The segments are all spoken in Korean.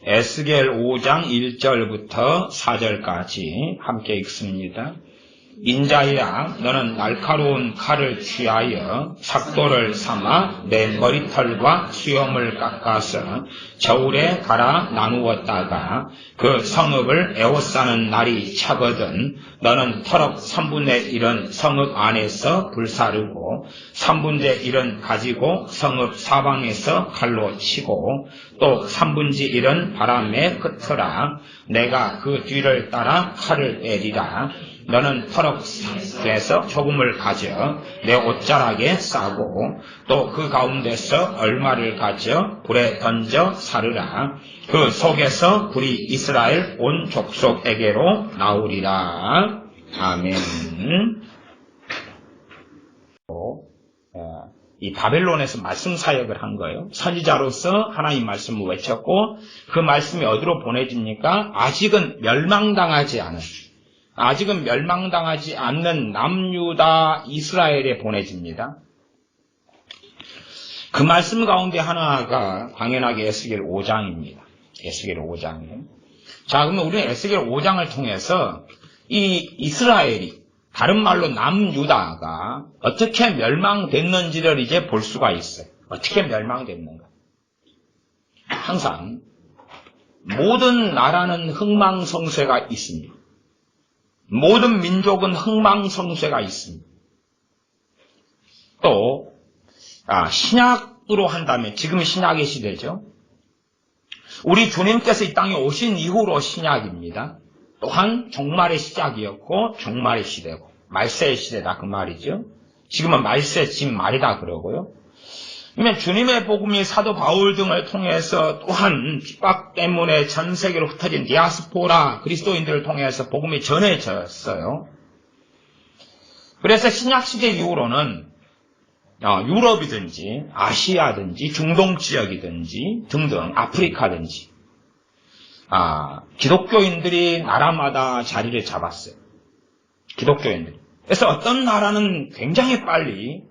에스겔 5장 1절부터 4절까지 함께 읽습니다. 인자야, 너는 날카로운 칼을 취하여 삭도를 삼아 내 머리털과 수염을 깎아서 저울에 갈아 나누었다가 그 성읍을 에워싸는 날이 차거든 너는 터럭 3분의 1은 성읍 안에서 불사르고 3분의 1은 가지고 성읍 사방에서 칼로 치고 또 3분의 1은 바람에 흩어라. 내가 그 뒤를 따라 칼을 내리라. 너는 터럭에서 소금을 가져 내 옷자락에 싸고 또 그 가운데서 얼마를 가져 불에 던져 사르라. 그 속에서 불이 이스라엘 온 족속에게로 나오리라. 아멘. 이 바벨론에서 말씀 사역을 한 거예요. 선지자로서 하나님 말씀을 외쳤고 그 말씀이 어디로 보내집니까? 아직은 멸망당하지 않는 남유다 이스라엘에 보내집니다. 그 말씀 가운데 하나가 당연하게 에스겔 5장입니다. 에스겔 5장이에요. 자, 그러면 우리는 에스겔 5장을 통해서 이 이스라엘이 다른 말로 남유다가 어떻게 멸망됐는지를 이제 볼 수가 있어요. 어떻게 멸망됐는가. 항상 모든 나라는 흥망성쇠가 있습니다. 모든 민족은 흥망성쇠가 있습니다. 또 신약으로 한다면 지금 신약의 시대죠. 우리 주님께서 이 땅에 오신 이후로 신약입니다. 또한 종말의 시작이었고 종말의 시대고 말세의 시대다 그 말이죠. 지금은 말세 진 말이다 그러고요. 그러면 주님의 복음이 사도 바울 등을 통해서 또한 핍박 때문에 전 세계로 흩어진 디아스포라 그리스도인들을 통해서 복음이 전해졌어요. 그래서 신약시대 이후로는 유럽이든지 아시아든지 중동 지역이든지 등등 아프리카든지 기독교인들이 나라마다 자리를 잡았어요. 기독교인들이. 그래서 어떤 나라는 굉장히 빨리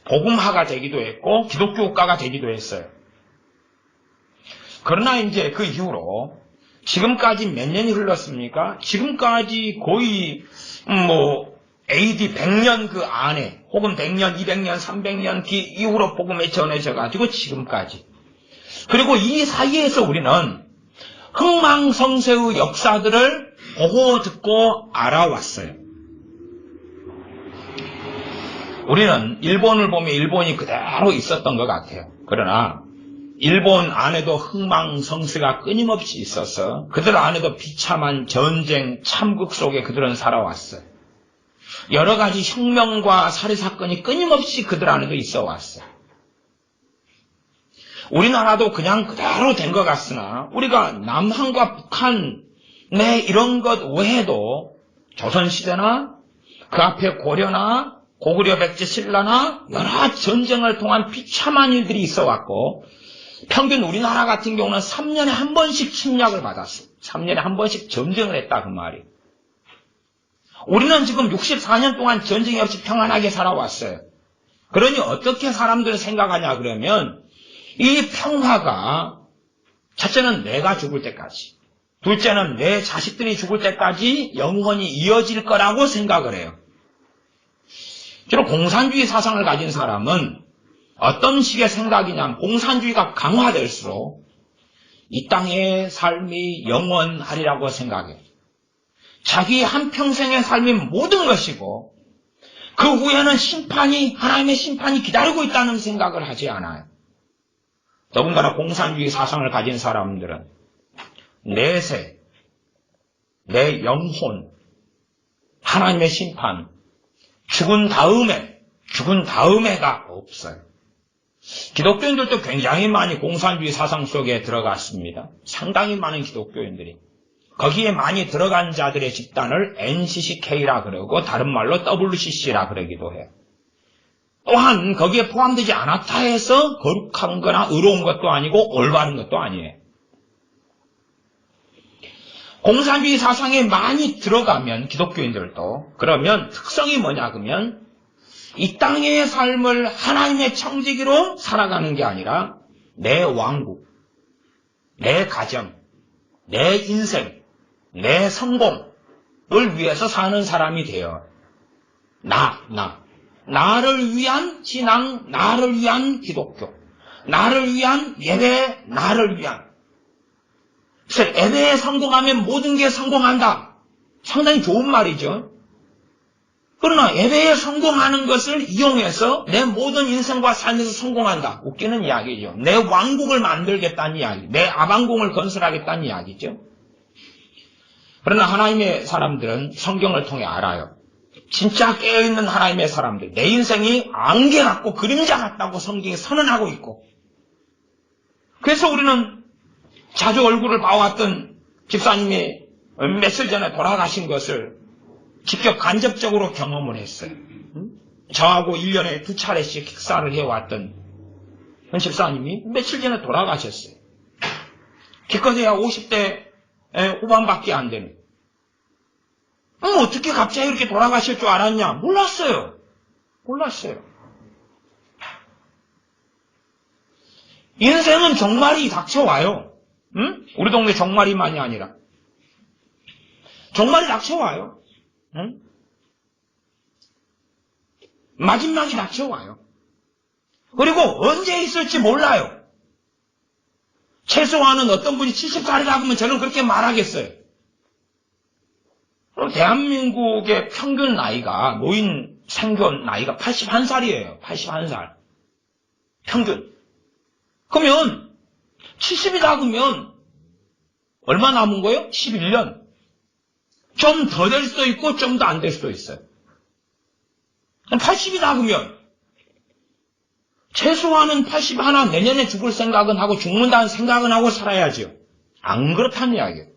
복음화가 되기도 했고 기독교국가가 되기도 했어요. 그러나 이제 그 이후로 지금까지 몇 년이 흘렀습니까? 지금까지 거의 AD 100년 그 안에 혹은 100년, 200년, 300년 그 이후로 복음이 전해져가지고 지금까지. 그리고 이 사이에서 우리는 흥망성쇠의 역사들을 보고 듣고 알아왔어요. 우리는 일본을 보면 일본이 그대로 있었던 것 같아요. 그러나 일본 안에도 흥망성쇠가 끊임없이 있어서 그들 안에도 비참한 전쟁, 참극 속에 그들은 살아왔어요. 여러 가지 혁명과 살해사건이 끊임없이 그들 안에도 있어 왔어요. 우리나라도 그냥 그대로 된 것 같으나 우리가 남한과 북한 이런 것 외에도 조선시대나 그 앞에 고려나 고구려 백제 신라나 여러 전쟁을 통한 비참한 일들이 있어 왔고 평균 우리나라 같은 경우는 3년에 한 번씩 침략을 받았어요. 3년에 한 번씩 전쟁을 했다 그 말이에요. 우리는 지금 64년 동안 전쟁이 없이 평안하게 살아왔어요. 그러니 어떻게 사람들은 생각하냐 그러면 이 평화가 첫째는 내가 죽을 때까지, 둘째는 내 자식들이 죽을 때까지 영원히 이어질 거라고 생각을 해요. 주로 공산주의 사상을 가진 사람은 어떤 식의 생각이냐면 공산주의가 강화될수록 이 땅의 삶이 영원하리라고 생각해요. 자기 한평생의 삶이 모든 것이고 그 후에는 하나님의 심판이 기다리고 있다는 생각을 하지 않아요. 더군다나 공산주의 사상을 가진 사람들은 내세, 내 영혼, 하나님의 심판, 죽은 다음에가 없어요. 기독교인들도 굉장히 많이 공산주의 사상 속에 들어갔습니다. 상당히 많은 기독교인들이. 거기에 많이 들어간 자들의 집단을 NCCK라 그러고 다른 말로 WCC라 그러기도 해요. 또한 거기에 포함되지 않았다 해서 거룩한 거나 의로운 것도 아니고 올바른 것도 아니에요. 공산주의 사상에 많이 들어가면 기독교인들도 그러면 특성이 뭐냐 그러면 이 땅의 삶을 하나님의 청지기로 살아가는 게 아니라 내 왕국, 내 가정, 내 인생, 내 성공을 위해서 사는 사람이 되어. 나를 위한 신앙, 나를 위한 기독교, 나를 위한 예배, 나를 위한. 그래서 예배에 성공하면 모든 게 성공한다. 상당히 좋은 말이죠. 그러나 예배에 성공하는 것을 이용해서 내 모든 인생과 삶에서 성공한다. 웃기는 이야기죠. 내 왕국을 만들겠다는 이야기, 내 아방궁을 건설하겠다는 이야기죠. 그러나 하나님의 사람들은 성경을 통해 알아요. 진짜 깨어있는 하나님의 사람들, 내 인생이 안개 같고 그림자 같다고 성경이 선언하고 있고, 그래서 우리는 자주 얼굴을 봐왔던 집사님이 며칠 전에 돌아가신 것을 직접 간접적으로 경험을 했어요. 저하고 1년에 2차례씩 식사를 해왔던 현 집사님이 며칠 전에 돌아가셨어요. 기껏해야 50대 후반밖에 안 되는. 어떻게 갑자기 이렇게 돌아가실 줄 알았냐? 몰랐어요. 인생은 종말이 닥쳐와요. 응? 우리 동네 종말이만이 아니라 종말이 닥쳐와요. 응? 마지막이 닥쳐와요. 그리고 언제 있을지 몰라요. 최소한은 어떤 분이 70살이라고 하면 저는 그렇게 말하겠어요. 그럼 대한민국의 평균 나이가, 노인 생존 나이가 81살이에요. 81살. 평균. 그러면 70이다 그러면 얼마 남은 거예요? 11년. 좀 더 될 수도 있고 좀 더 안 될 수도 있어요. 80이다 그러면 최소한은 81, 내년에 죽을 생각은 하고 죽는다는 생각은 하고 살아야죠. 안 그렇다는 이야기예요.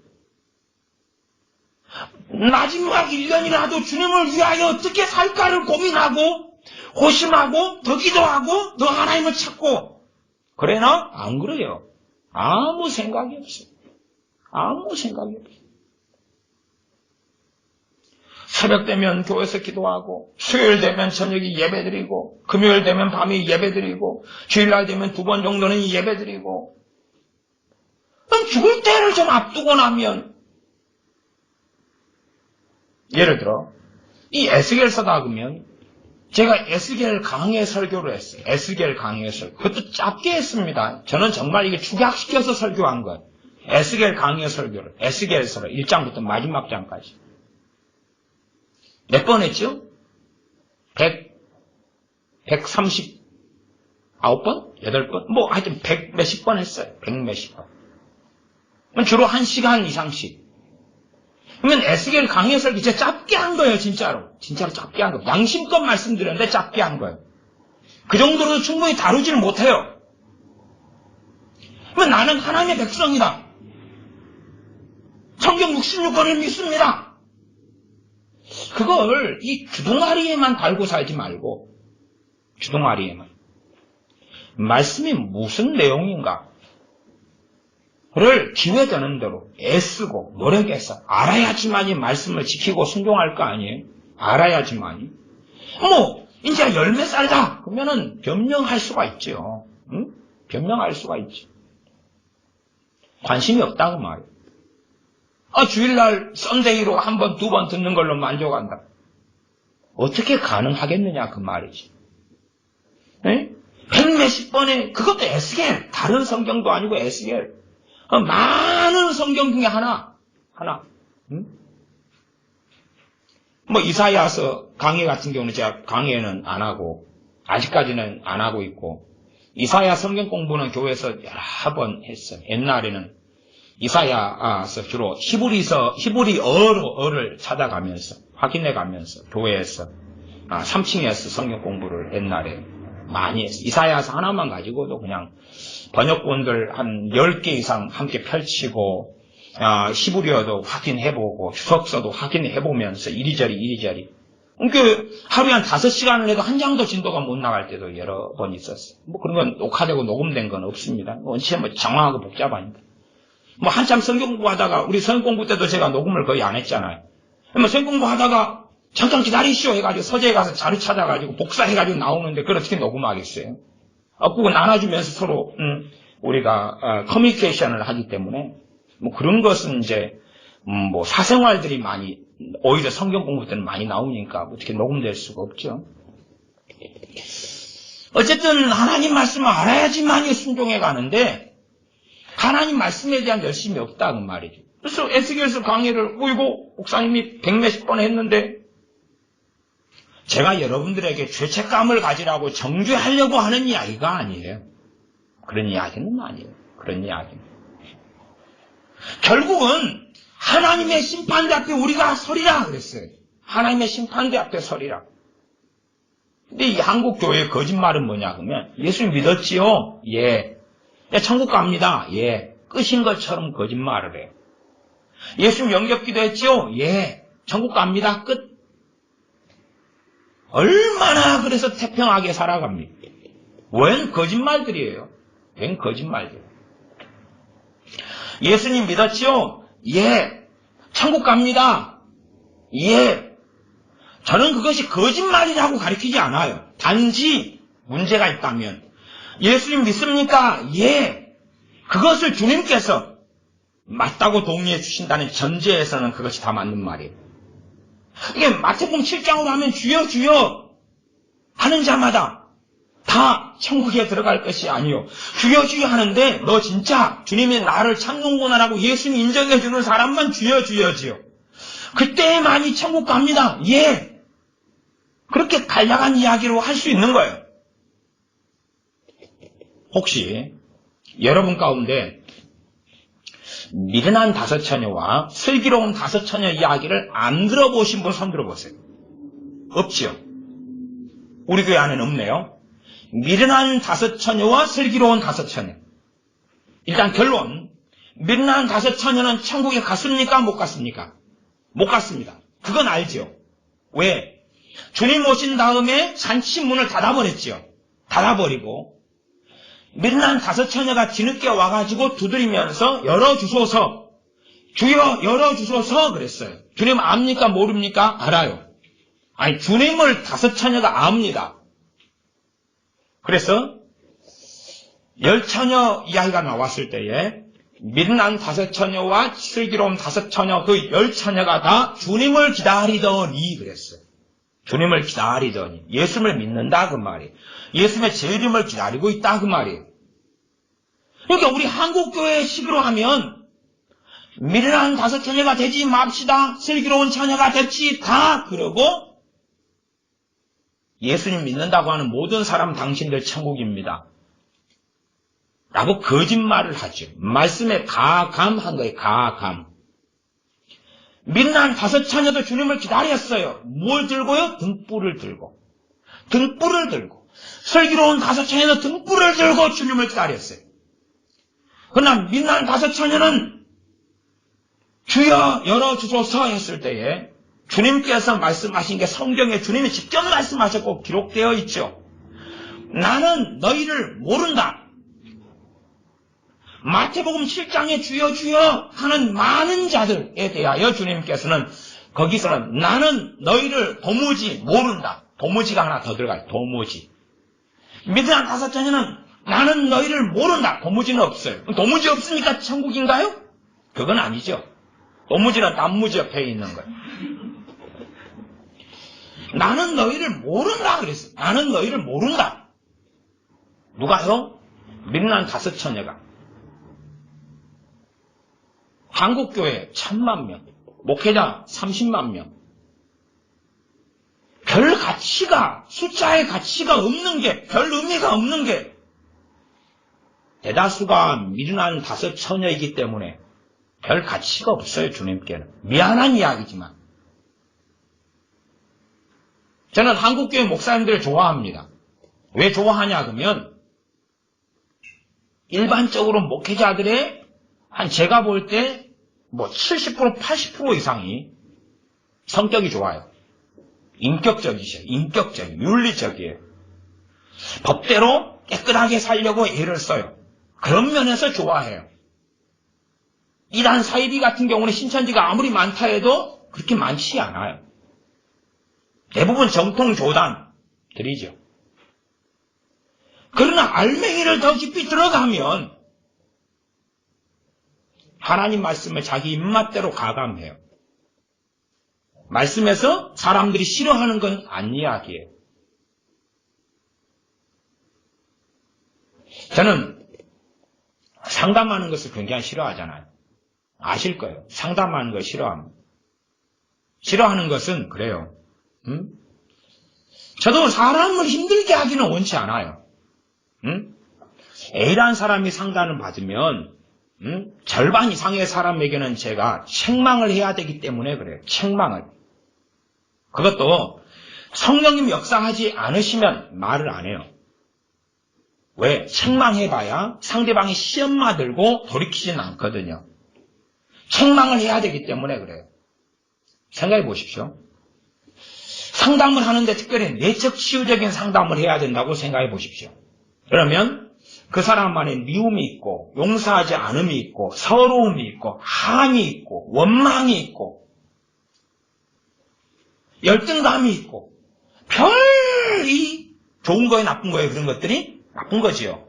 마지막 1년이라도 주님을 위하여 어떻게 살까를 고민하고 고심하고 더 기도하고 더 하나님을 찾고, 그래나? 안 그래요. 아무 생각이 없어요. 아무 생각이 없어요. 새벽 되면 교회에서 기도하고, 수요일 되면 저녁에 예배드리고, 금요일 되면 밤에 예배드리고, 주일날 되면 2번 정도는 예배드리고, 그럼 죽을 때를 좀 앞두고 나면, 예를 들어 이 에스겔 서다 그러면 제가 에스겔 강해 설교를 했어요. 에스겔 강해 설교. 그것도 짧게 했습니다. 저는 정말 이게 축약시켜서 설교한 거예요. 에스겔 강해 설교를. 에스겔서를 1장부터 마지막 장까지. 몇 번 했죠? 139번? 8번? 뭐 하여튼 100 몇십 번 했어요. 100 몇십 번. 주로 1시간 이상씩. 그러면 에스겔 강해 설교 진짜 짧게 한 거예요. 진짜로 짧게 한 거예요. 양심껏 말씀드렸는데 짧게 한 거예요. 그 정도로 충분히 다루지를 못해요. 그러면 나는 하나님의 백성이다. 성경 66권을 믿습니다. 그걸 이 주둥아리에만 달고 살지 말고, 주둥아리에만 말씀이 무슨 내용인가 를 기회 되는 대로 애쓰고 노력해서 알아야지만이 말씀을 지키고 순종할 거 아니에요? 알아야지만이. 이제 열몇 살이다 그러면은 변명할 수가 있죠. 응? 변명할 수가 있지. 관심이 없다고 말이에요. 주일날 썬데이로 1번, 2번 듣는 걸로 만족한다. 어떻게 가능하겠느냐 그 말이지. 에? 100 몇십 번에, 그것도 에스겔, 다른 성경도 아니고 에스겔. 많은 성경 중에 하나. 응? 이사야서 강해 같은 경우는 제가 강해는 안 하고, 아직까지는 안 하고 있고, 이사야 성경 공부는 교회에서 여러 번 했어요. 옛날에는 이사야서 주로 히브리어를 찾아가면서, 확인해가면서, 교회에서, 3층에서 성경 공부를 옛날에 많이 했어요. 이사야서 하나만 가지고도 그냥 번역본들 한 10개 이상 함께 펼치고, 히브리어도 확인해보고, 주석서도 확인해보면서 이리저리. 하루에 한 5시간을 해도 한 장도 진도가 못 나갈 때도 여러 번 있었어요. 그런 건 녹화되고 녹음된 건 없습니다. 원체 장황하고 복잡하니까. 한참 성경 공부하다가, 우리 성경 공부 때도 제가 녹음을 거의 안 했잖아요. 성경 공부하다가 잠깐 기다리시오 해가지고 서재에 가서 자료 찾아가지고 복사해가지고 나오는데 그걸 어떻게 녹음하겠어요? 그거 나눠주면서 서로 우리가 커뮤니케이션을 하기 때문에 뭐 그런 것은 이제 뭐 사생활들이 많이 오히려 성경 공부 때는 많이 나오니까 어떻게 녹음될 수가 없죠. 어쨌든 하나님 말씀을 알아야지만이 순종해 가는데 하나님 말씀에 대한 열심이 없다 그 말이죠. 그래서 에스겔서 강의를 어이고 목사님이 100몇십 번 했는데 제가 여러분들에게 죄책감을 가지라고 정죄하려고 하는 이야기가 아니에요. 그런 이야기는 아니에요. 그런 이야기는. 결국은 하나님의 심판대 앞에 우리가 서리라 그랬어요. 하나님의 심판대 앞에 서리라. 근데 이 한국 교회의 거짓말은 뭐냐 그러면 예수 믿었지요? 예. 천국 갑니다. 예. 끝인 것처럼 거짓말을 해요. 예수 영접기도 했죠? 예. 천국 갑니다. 끝. 얼마나 그래서 태평하게 살아갑니까? 웬 거짓말들이에요. 웬 거짓말들. 예수님 믿었죠? 예. 천국 갑니다. 예. 저는 그것이 거짓말이라고 가르치지 않아요. 단지 문제가 있다면 예수님 믿습니까? 예. 그것을 주님께서 맞다고 동의해 주신다는 전제에서는 그것이 다 맞는 말이에요. 이게 마태복음 7장으로 하면 주여 주여 하는 자마다 다 천국에 들어갈 것이 아니요. 주여 주여 하는데 너 진짜 주님이 나를 찾는구나라고 예수님 인정해 주는 사람만 주여 주여지요. 그때만이 천국 갑니다. 예. 그렇게 간략한 이야기로 할 수 있는 거예요. 혹시 여러분 가운데 미련한 다섯 처녀와 슬기로운 다섯 처녀 이야기를 안 들어보신 분 손 들어보세요. 없지요? 우리 교회 안에는 없네요. 미련한 다섯 처녀와 슬기로운 다섯 처녀. 일단 결론. 미련한 다섯 처녀는 천국에 갔습니까? 못 갔습니까? 못 갔습니다. 그건 알죠. 왜? 주님 오신 다음에 잔치 문을 닫아버렸죠. 닫아버리고 미련한 다섯 처녀가 뒤늦게 와가지고 두드리면서 열어주소서. 주여 열어주소서 그랬어요. 주님 압니까? 모릅니까? 알아요. 아니 주님을 다섯 처녀가 압니다. 그래서 열 처녀 이야기가 나왔을 때에 미련한 다섯 처녀와 슬기로운 다섯 처녀 그 열 처녀가 다 주님을 기다리더니 그랬어요. 주님을 기다리더니 예수님을 믿는다 그 말이에요. 예수님의 재림을 기다리고 있다 그 말이에요. 그러니까 우리 한국교회 식으로 하면 미련한 다섯 처녀가 되지 맙시다. 슬기로운 처녀가 됐지 다 그러고 예수님 믿는다고 하는 모든 사람 당신들 천국입니다. 라고 거짓말을 하죠. 말씀에 가감한 거예요. 가감. 미련한 다섯 처녀도 주님을 기다렸어요. 뭘 들고요? 등불을 들고. 등불을 들고. 슬기로운 다섯 처녀도 등불을 들고 주님을 기다렸어요. 그러나 미련한 다섯 처녀는 주여 열어주소서 했을 때에 주님께서 말씀하신 게 성경에 주님이 직접 말씀하셨고 기록되어 있죠. 나는 너희를 모른다. 마태복음 7장에 주여 주여 하는 많은 자들에 대하여 주님께서는 거기서는 나는 너희를 도무지 모른다. 도무지가 하나 더 들어가요. 도무지. 미련한 다섯 처녀는 나는 너희를 모른다. 도무지는 없어요. 도무지 없으니까 천국인가요? 그건 아니죠. 도무지는 단무지 옆에 있는 거예요. 나는 너희를 모른다 그랬어요. 나는 너희를 모른다. 누가요? 미련한 다섯 처녀가. 한국교회 1000만 명, 목회자 30만 명. 별 가치가, 숫자의 가치가 없는 게, 별 의미가 없는 게 대다수가 미련한 다섯 처녀이기 때문에 별 가치가 없어요, 주님께는. 미안한 이야기지만. 저는 한국교회 목사님들을 좋아합니다. 왜 좋아하냐 그러면 일반적으로 목회자들의 한 제가 볼 때 뭐 70% 80% 이상이 성격이 좋아요. 인격적이셔. 인격적이에요. 윤리적이에요. 법대로 깨끗하게 살려고 애를 써요. 그런 면에서 좋아해요. 이단 사이비 같은 경우는 신천지가 아무리 많다 해도 그렇게 많지 않아요. 대부분 정통 교단들이죠. 그러나 알맹이를 더 깊이 들어가면 하나님 말씀을 자기 입맛대로 가감해요. 말씀에서 사람들이 싫어하는 건 안 이야기해요. 저는 상담하는 것을 굉장히 싫어하잖아요. 아실 거예요. 상담하는 걸 싫어합니다. 싫어하는 것은 그래요. 저도 사람을 힘들게 하기는 원치 않아요. A라는 사람이 상담을 받으면 절반 이상의 사람에게는 제가 책망을 해야 되기 때문에 그래요. 책망을. 그것도 성령님 역사하지 않으시면 말을 안 해요. 왜? 책망해봐야 상대방이 시험만 들고 돌이키진 않거든요. 책망을 해야 되기 때문에 그래요. 생각해 보십시오. 상담을 하는데 특별히 내적 치유적인 상담을 해야 된다고 생각해 보십시오. 그러면 그 사람 안에 미움이 있고 용서하지 않음이 있고 서러움이 있고 함이 있고 원망이 있고 열등감이 있고 별이 좋은 거에 나쁜 거에 그런 것들이 나쁜 거지요.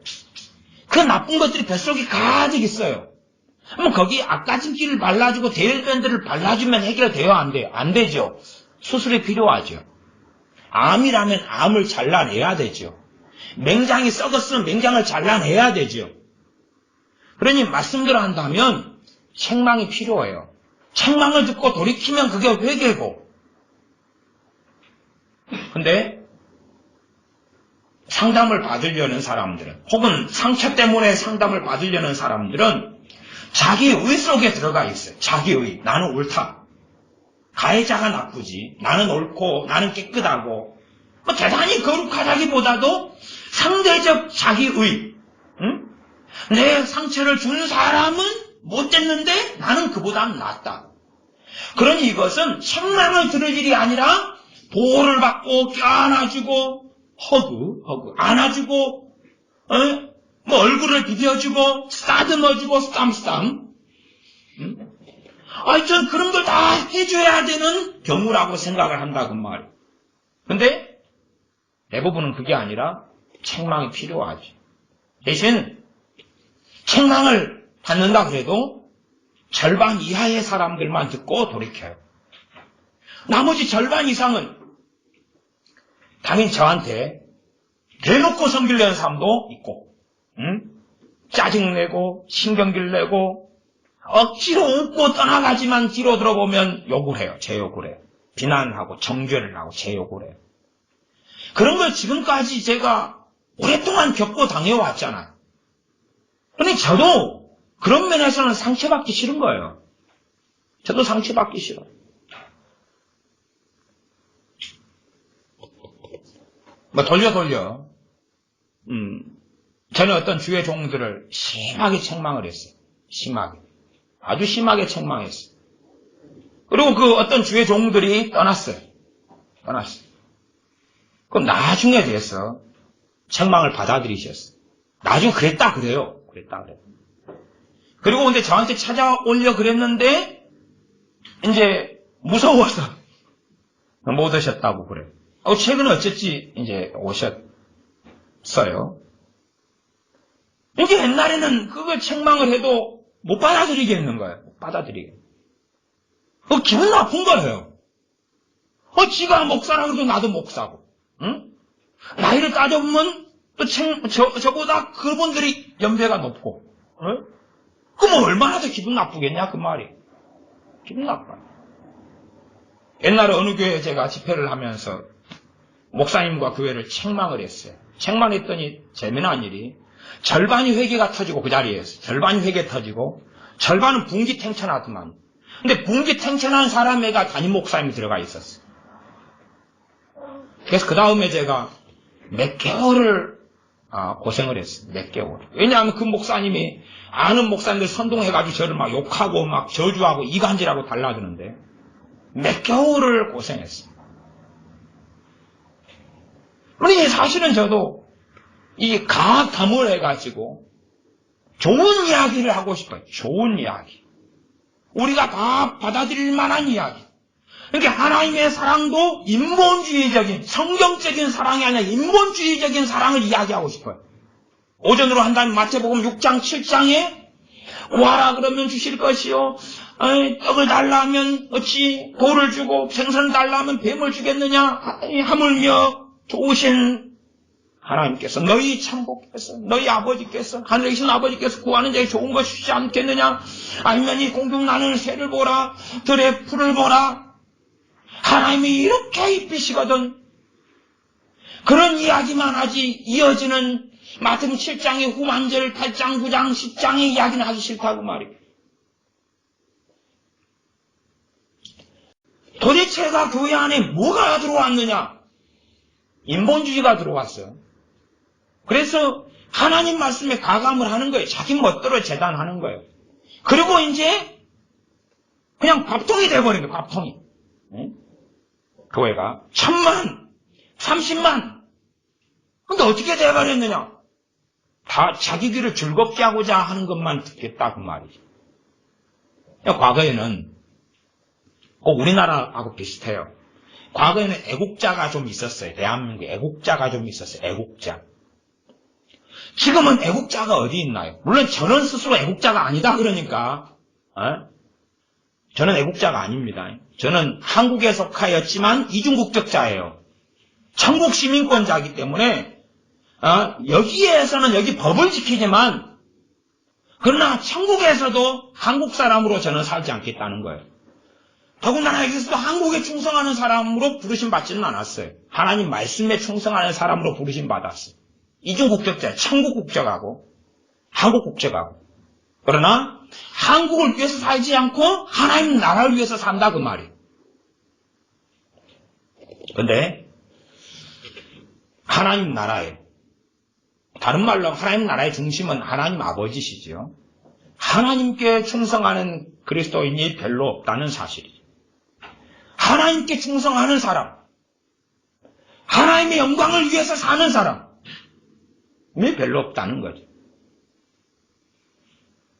그 나쁜 것들이 뱃속에 가득 있어요. 그럼 거기 앞가짐기를 발라주고 데일밴드를 발라주면 해결돼요? 안 돼요? 안 되죠. 수술이 필요하죠. 암이라면 암을 잘라내야 되죠. 맹장이 썩었으면 맹장을 잘라내야 되죠. 그러니 말씀대로 한다면 책망이 필요해요. 책망을 듣고 돌이키면 그게 회개고. 근데 상담을 받으려는 사람들은 혹은 상처 때문에 상담을 받으려는 사람들은 자기의 속에 들어가 있어요. 자기의. 나는 옳다. 가해자가 나쁘지. 나는 옳고 나는 깨끗하고 대단히 거룩하다기보다도 상대적 자기의. 내 상처를 준 사람은 못됐는데 나는 그보다는 낫다. 그러니 이것은 책망을 들을 일이 아니라 보호를 받고 껴안아주고 허그 안아주고 얼굴을 비벼주고 쓰다듬어주고 쓰담쓰담. 전 그런 걸 다 해줘야 되는 경우라고 생각을 한다고 말이에요. 근데 대부분은 그게 아니라 책망이 필요하지. 대신 책망을 받는다 그래도 절반 이하의 사람들만 듣고 돌이켜요. 나머지 절반 이상은 당연히 저한테 대놓고 성질내는 사람도 있고 짜증내고 신경질 내고 억지로 웃고 떠나가지만 뒤로 들어보면 욕을 해요. 제 욕을 해요. 비난하고 정죄를 하고 제 욕을 해요. 그런 걸 지금까지 제가 오랫동안 겪고 당해왔잖아요. 그러니 저도 그런 면에서는 상처받기 싫은 거예요. 저도 상처받기 싫어요. 돌려. 저는 어떤 주의 종들을 심하게 책망을 했어요. 심하게. 아주 심하게 책망했어요. 그리고 그 어떤 주의 종들이 떠났어요. 그럼 나중에 돼서 책망을 받아들이셨어요. 나중에 그랬다 그래요. 그리고 근데 저한테 찾아오려 그랬는데 이제 무서워서 못 오셨다고 그래요. 최근에 어쨌지 이제 오셨어요. 이게 옛날에는 그걸 책망을 해도 못 받아들이겠는 거예요. 기분 나쁜 거예요. 지가 목사라 그래도 나도 목사고. 응? 나이를 따져보면 또 저보다 그분들이 연배가 높고. 응? 그럼 얼마나 더 기분 나쁘겠냐 그 말이. 기분 나빠요. 옛날에 어느 교회에 제가 집회를 하면서 목사님과 교회를 책망을 했어요. 책망했더니 재미난 일이 절반이 회개가 터지고 그 자리에서 절반이 회개 터지고 절반은 분기탱천하더만. 근데 분기탱천한 사람애가 담임 목사님이 들어가 있었어요. 그래서 그 다음에 제가 몇 개월을 고생을 했어요. 몇 개월. 왜냐하면 그 목사님이 아는 목사님들 선동해가지고 저를 막 욕하고 막 저주하고 이간질하고 달라드는데 몇 개월을 고생했어요. 그러니 사실은 저도 이 가감을 해가지고 좋은 이야기를 하고 싶어요. 좋은 이야기. 우리가 다 받아들일 만한 이야기. 그러니까 하나님의 사랑도 인본주의적인 성경적인 사랑이 아니라 인본주의적인 사랑을 이야기하고 싶어요. 오전으로 한다면 마태복음 6장 7장에 구하라 그러면 주실 것이요. 떡을 달라 하면 어찌 돌을 주고 생선을 달라 하면 뱀을 주겠느냐. 하물며 좋으신 하나님께서 너희 천국께서 너희 아버지께서 하늘에 계신 아버지께서 구하는 자에 좋은 것이 주지 않겠느냐. 아니면 이 공중 나는 새를 보라 들의 풀을 보라. 하나님이 이렇게 이쁘시거든. 그런 이야기만 하지 이어지는 마태복음 7장의 후반절 8장 9장 10장의 이야기는 하기 싫다고 말이에요. 도대체가 교회 안에 뭐가 들어왔느냐? 인본주의가 들어왔어요. 그래서 하나님 말씀에 가감을 하는 거예요. 자기 멋대로 재단하는 거예요. 그리고 이제 그냥 밥통이 돼버린 거예요. 밥통이. 네? 교회가 1000만 30만 근데 어떻게 돼버렸느냐? 다 자기 귀를 즐겁게 하고자 하는 것만 듣겠다 그 말이죠. 과거에는 꼭 우리나라하고 비슷해요. 과거에는 애국자가 좀 있었어요. 대한민국에 애국자가 좀 있었어요. 애국자. 지금은 애국자가 어디 있나요? 물론 저는 스스로 애국자가 아니다 그러니까 저는 애국자가 아닙니다. 저는 한국에 속하였지만 이중국적자예요. 천국 시민권자이기 때문에 여기에서는 여기 법을 지키지만 그러나 천국에서도 한국 사람으로 저는 살지 않겠다는 거예요. 더군다나 여기서도 한국에 충성하는 사람으로 부르심 받지는 않았어요. 하나님 말씀에 충성하는 사람으로 부르심 받았어요. 이중국적자예요. 천국 국적하고 한국 국적하고. 그러나 한국을 위해서 살지 않고 하나님 나라를 위해서 산다 그 말이에요. 근데 하나님 나라예요. 다른 말로 하나님 나라의 중심은 하나님 아버지시죠. 하나님께 충성하는 그리스도인이 별로 없다는 사실이죠. 하나님께 충성하는 사람, 하나님의 영광을 위해서 사는 사람이 별로 없다는 거죠.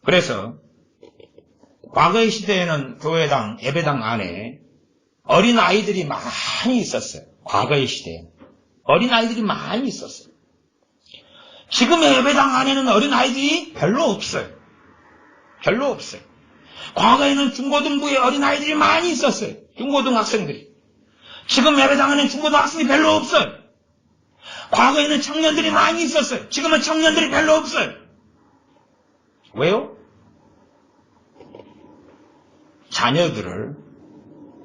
그래서 과거의 시대에는 교회당, 예배당 안에 어린아이들이 많이 있었어요. 과거의 시대에는 어린아이들이 많이 있었어요. 지금의 예배당 안에는 어린아이들이 별로 없어요. 별로 없어요. 과거에는 중고등부에 어린아이들이 많이 있었어요. 중고등학생들이. 지금 예배당 안에는 중고등학생이 별로 없어요. 과거에는 청년들이 많이 있었어요. 지금은 청년들이 별로 없어요. 왜요? 자녀들을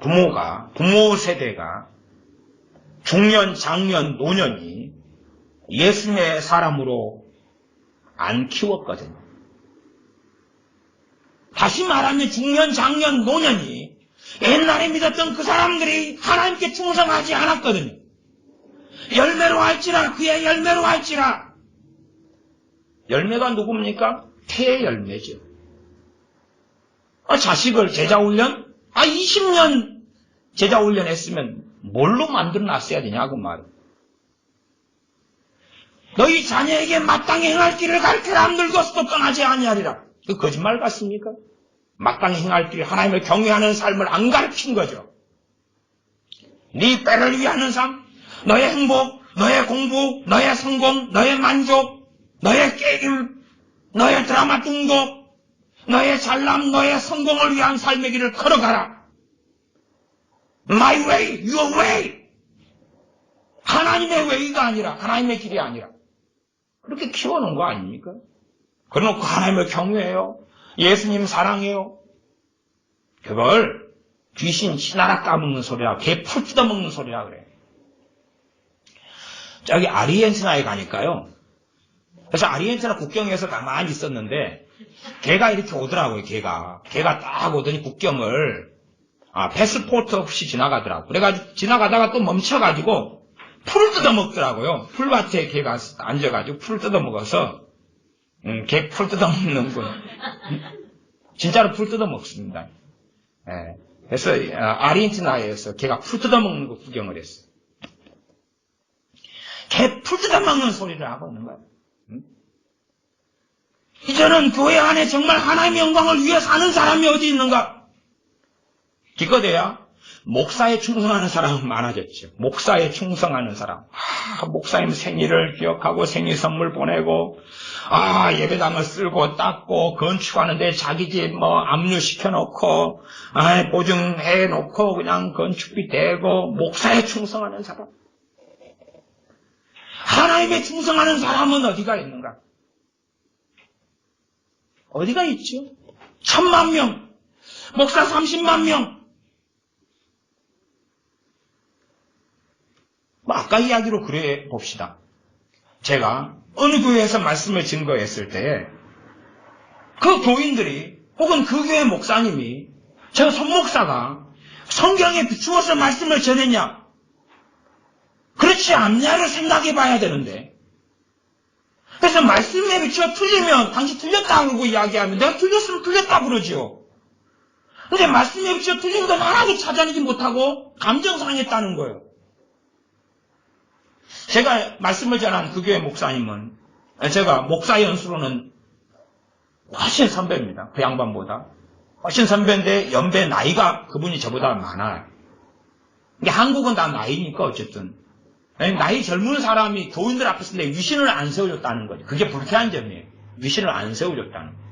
부모 세대가 중년, 장년, 노년이 예수님의 사람으로 안 키웠거든요. 다시 말하면 중년, 장년, 노년이 옛날에 믿었던 그 사람들이 하나님께 충성하지 않았거든요. 열매로 할지라 그의 열매로 할지라. 열매가 누굽니까? 태의 열매죠. 자식을 제자훈련? 20년 제자훈련 했으면 뭘로 만들어놨어야 되냐고 말이에요. 너희 자녀에게 마땅히 행할 길을 가르쳐라. 늙어서도 떠나지 아니하리라. 그 거짓말 같습니까? 마땅히 행할 길, 하나님을 경외하는 삶을 안 가르친 거죠. 네 때를 위하는 삶, 너의 행복, 너의 공부, 너의 성공, 너의 만족, 너의 게임, 너의 드라마 중독, 너의 잘남, 너의 성공을 위한 삶의 길을 걸어가라. My way, your way. 하나님의 way가 아니라, 하나님의 길이 아니라. 그렇게 키워놓은 거 아닙니까? 그래놓고 하나님을 경외해요. 예수님 사랑해요. 그걸 귀신 신하라 까먹는 소리라, 개 풀 뜯어먹는 소리라 그래. 저기 아르헨티나에 가니까요. 그래서 아르헨티나 국경에서 가만히 있었는데 개가 이렇게 오더라고요. 개가 딱 오더니 국경을 패스포트 없이 지나가더라고요. 그래가지고 지나가다가 또 멈춰가지고 풀을 뜯어먹더라고요. 풀밭에 개가 앉아가지고 풀을 뜯어먹어서 개 풀 뜯어먹는군. 진짜로 풀 뜯어먹습니다. 예. 그래서 아르헨티나에서 개가 풀 뜯어먹는 거 구경을 했어요. 개 풀 뜯어먹는 소리를 하고 있는 거예요. 이제는 교회 안에 정말 하나님의 영광을 위해 사는 사람이 어디 있는가? 기껏해야 목사에 충성하는 사람은 많아졌죠. 목사에 충성하는 사람. 목사님 생일을 기억하고 생일 선물 보내고 예배당을 쓸고 닦고 건축하는데 자기 집 압류시켜놓고 보증해놓고 그냥 건축비 대고 목사에 충성하는 사람. 하나님에 충성하는 사람은 어디가 있는가? 어디가 있죠? 1000만 명, 목사 30만 명. 아까 이야기로 그래 봅시다. 제가 어느 교회에서 말씀을 증거했을 때 그 교인들이 혹은 그 교회 목사님이 저 손목사가 성경에 비추어서 말씀을 전했냐? 그렇지 않냐를 생각해 봐야 되는데, 그래서 말씀에 비추어 틀리면 당신 틀렸다 그러고 이야기하면 내가 틀렸으면 틀렸다 그러죠. 근데 말씀에 비추어 틀린 건 하나도 찾아내지 못하고 감정상했다는 거예요. 제가 말씀을 전한 그 교회 목사님은 제가 목사 연수로는 훨씬 선배입니다. 그 양반보다. 훨씬 선배인데 연배 나이가 그분이 저보다 많아요. 근데 한국은 다 나이니까 어쨌든. 나이 젊은 사람이 교인들 앞에서 내 위신을 안 세워줬다는 거죠. 그게 불쾌한 점이에요. 위신을 안 세워줬다는 거예요.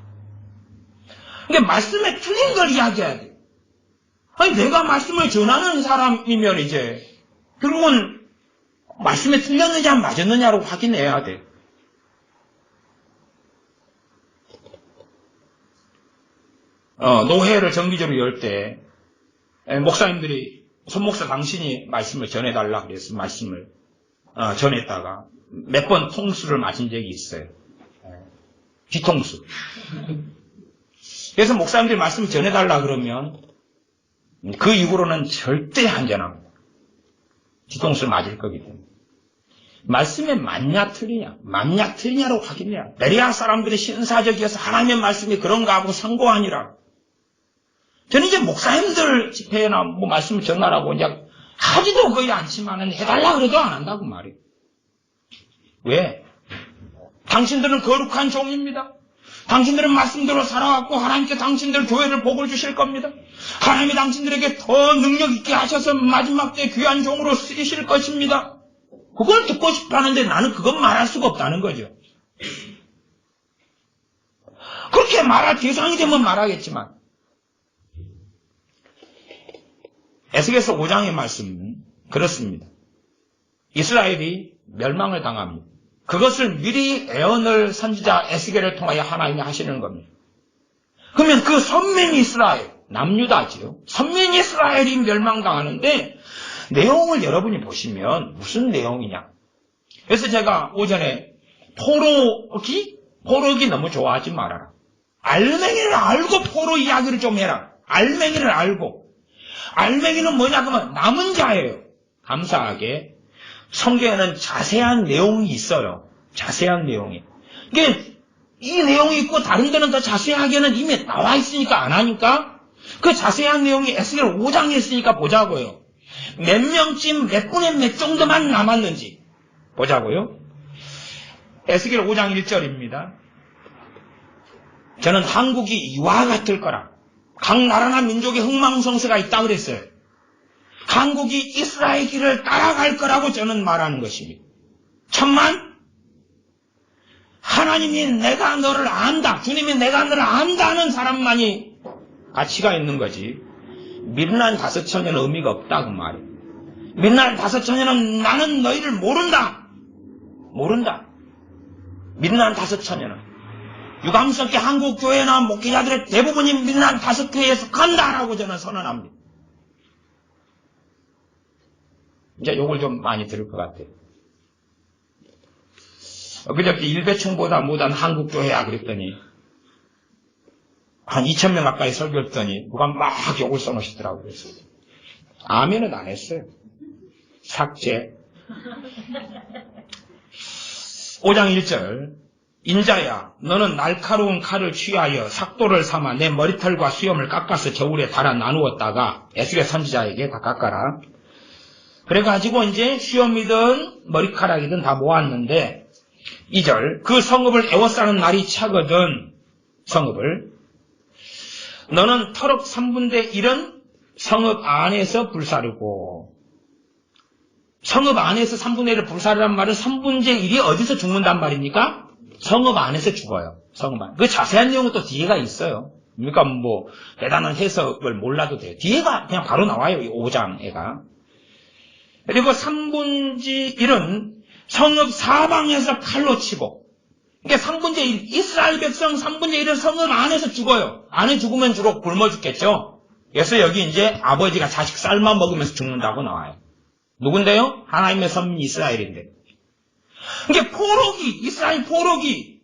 그러니까 말씀에 틀린 걸 이야기해야 돼요. 내가 말씀을 전하는 사람이면 이제 결국은 말씀에 틀렸느냐 맞았느냐로 확인해야 돼요. 노회를 정기적으로 열 때 목사님들이 손목사 당신이 말씀을 전해달라 그래서 말씀을 전했다가 몇 번 통수를 맞은 적이 있어요. 뒤통수. 그래서 목사님들이 말씀을 전해달라 그러면 그 이후로는 절대 안전합니다. 뒤통수를 맞을 거기 때문에. 말씀에 맞냐 틀리냐로 확인해야. 베레아 사람들이 신사적이어서 하나님의 말씀이 그런가 하고 상고하니라. 저는 이제 목사님들 집회나 말씀을 전하라고 이제 하지도 거의 않지만은 해달라 그래도 안 한다고 말이에요. 왜? 당신들은 거룩한 종입니다. 당신들은 말씀대로 살아왔고 하나님께 당신들 교회를 복을 주실 겁니다. 하나님이 당신들에게 더 능력 있게 하셔서 마지막 때 귀한 종으로 쓰이실 것입니다. 그걸 듣고 싶어 하는데 나는 그건 말할 수가 없다는 거죠. 그렇게 말할 대상이 되면 말하겠지만 에스겔서 5장의 말씀은 그렇습니다. 이스라엘이 멸망을 당합니다. 그것을 미리 예언을 선지자 에스겔을 통하여 하나님이 하시는 겁니다. 그러면 그 선민 이스라엘, 남유다지요. 선민 이스라엘이 멸망당하는데 내용을 여러분이 보시면 무슨 내용이냐. 그래서 제가 오전에 포로기 너무 좋아하지 말아라. 알맹이를 알고 포로 이야기를 좀 해라. 알맹이를 알고. 알맹이는 뭐냐 그러면 남은 자예요. 감사하게 성경에는 자세한 내용이 있어요. 자세한 내용이. 이게 이 내용이 있고 다른 데는 더 자세하게는 이미 나와 있으니까 안 하니까 그 자세한 내용이 에스겔 5장에 있으니까 보자고요. 몇 명쯤 몇 분의 몇 정도만 남았는지 보자고요. 에스겔 5장 1절입니다. 저는 한국이 이와 같을 거라. 각 나라나 민족의 흥망성쇠가 있다 그랬어요. 한국이 이스라엘 길을 따라갈 거라고 저는 말하는 것입니다. 천만? 하나님이 내가 너를 안다. 주님이 내가 너를 안다는 사람만이 가치가 있는 거지. 밀난 5천년은 의미가 없다 그 말이에요. 밀난 5천년은 나는 너희를 모른다. 모른다. 밀난 5천년은. 유감스럽게 한국교회나 목회자들의 대부분이 밀난 5교회에 속한다라고 저는 선언합니다. 이제 욕을 좀 많이 들을 것 같아요. 그저께 일배충보다 못한 한국교회야 그랬더니 한 2,000명 가까이 설교했더니 누가 막 욕을 써놓으시더라고요. 그래서 아멘은 안 했어요. 삭제. 5장 1절 인자야 너는 날카로운 칼을 취하여 삭도를 삼아 내 머리털과 수염을 깎아서 저울에 달아 나누었다가 에스겔 선지자에게 다 깎아라. 그래가지고 이제 수염이든 머리카락이든 다 모았는데 2절 그 성읍을 에워싸는 날이 차거든 성읍을 너는 터럭 3분의 1은 성읍 안에서 불사르고 성읍 안에서 3분의 1을 불사르란 말은 3분의 1이 어디서 죽는단 말입니까? 성읍 안에서 죽어요. 성읍 안. 그 자세한 내용은 또 뒤에가 있어요. 그러니까 뭐 대단한 해석을 몰라도 돼요. 뒤에가 그냥 바로 나와요. 이 5장에가. 그리고 3분지 1은 성읍 사방에서 칼로 치고, 그러니까 3분의 1, 이스라엘 백성 3분의 1은 성읍 안에서 죽어요. 안에 죽으면 주로 굶어 죽겠죠. 그래서 여기 이제 아버지가 자식 삶아 먹으면서 죽는다고 나와요. 누군데요? 하나님의 선민 이스라엘인데. 그러니까 포로기, 이스라엘 포로기.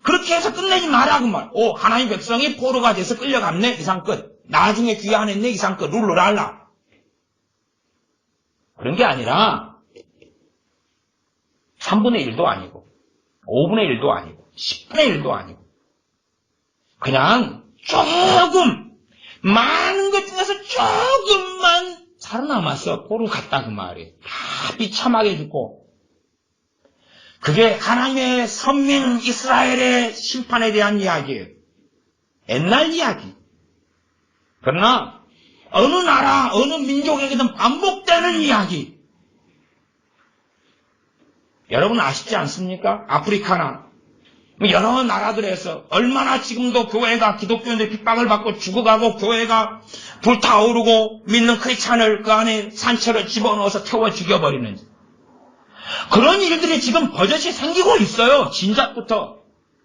그렇게 해서 끝내지 마라 그 말. 오, 하나님 백성이 포로가 돼서 끌려갔네. 이상 끝. 나중에 귀환했네. 이상 끝. 룰루랄라. 그런 게 아니라 3분의 1도 아니고 5분의 1도 아니고 10분의 1도 아니고 그냥 조금 많은 것 중에서 조금만 살아남아서 포로 갔다 그 말이에요. 다 비참하게 죽고. 그게 하나님의 선민 이스라엘의 심판에 대한 이야기예요. 옛날 이야기. 그러나 어느 나라, 어느 민족에게든 반복되는 이야기. 여러분 아시지 않습니까? 아프리카나 여러 나라들에서 얼마나 지금도 교회가, 기독교인들 핍박을 받고 죽어가고 교회가 불타오르고 믿는 크리스찬을 그 안에 산채로 집어넣어서 태워 죽여버리는지. 그런 일들이 지금 버젓이 생기고 있어요. 진작부터.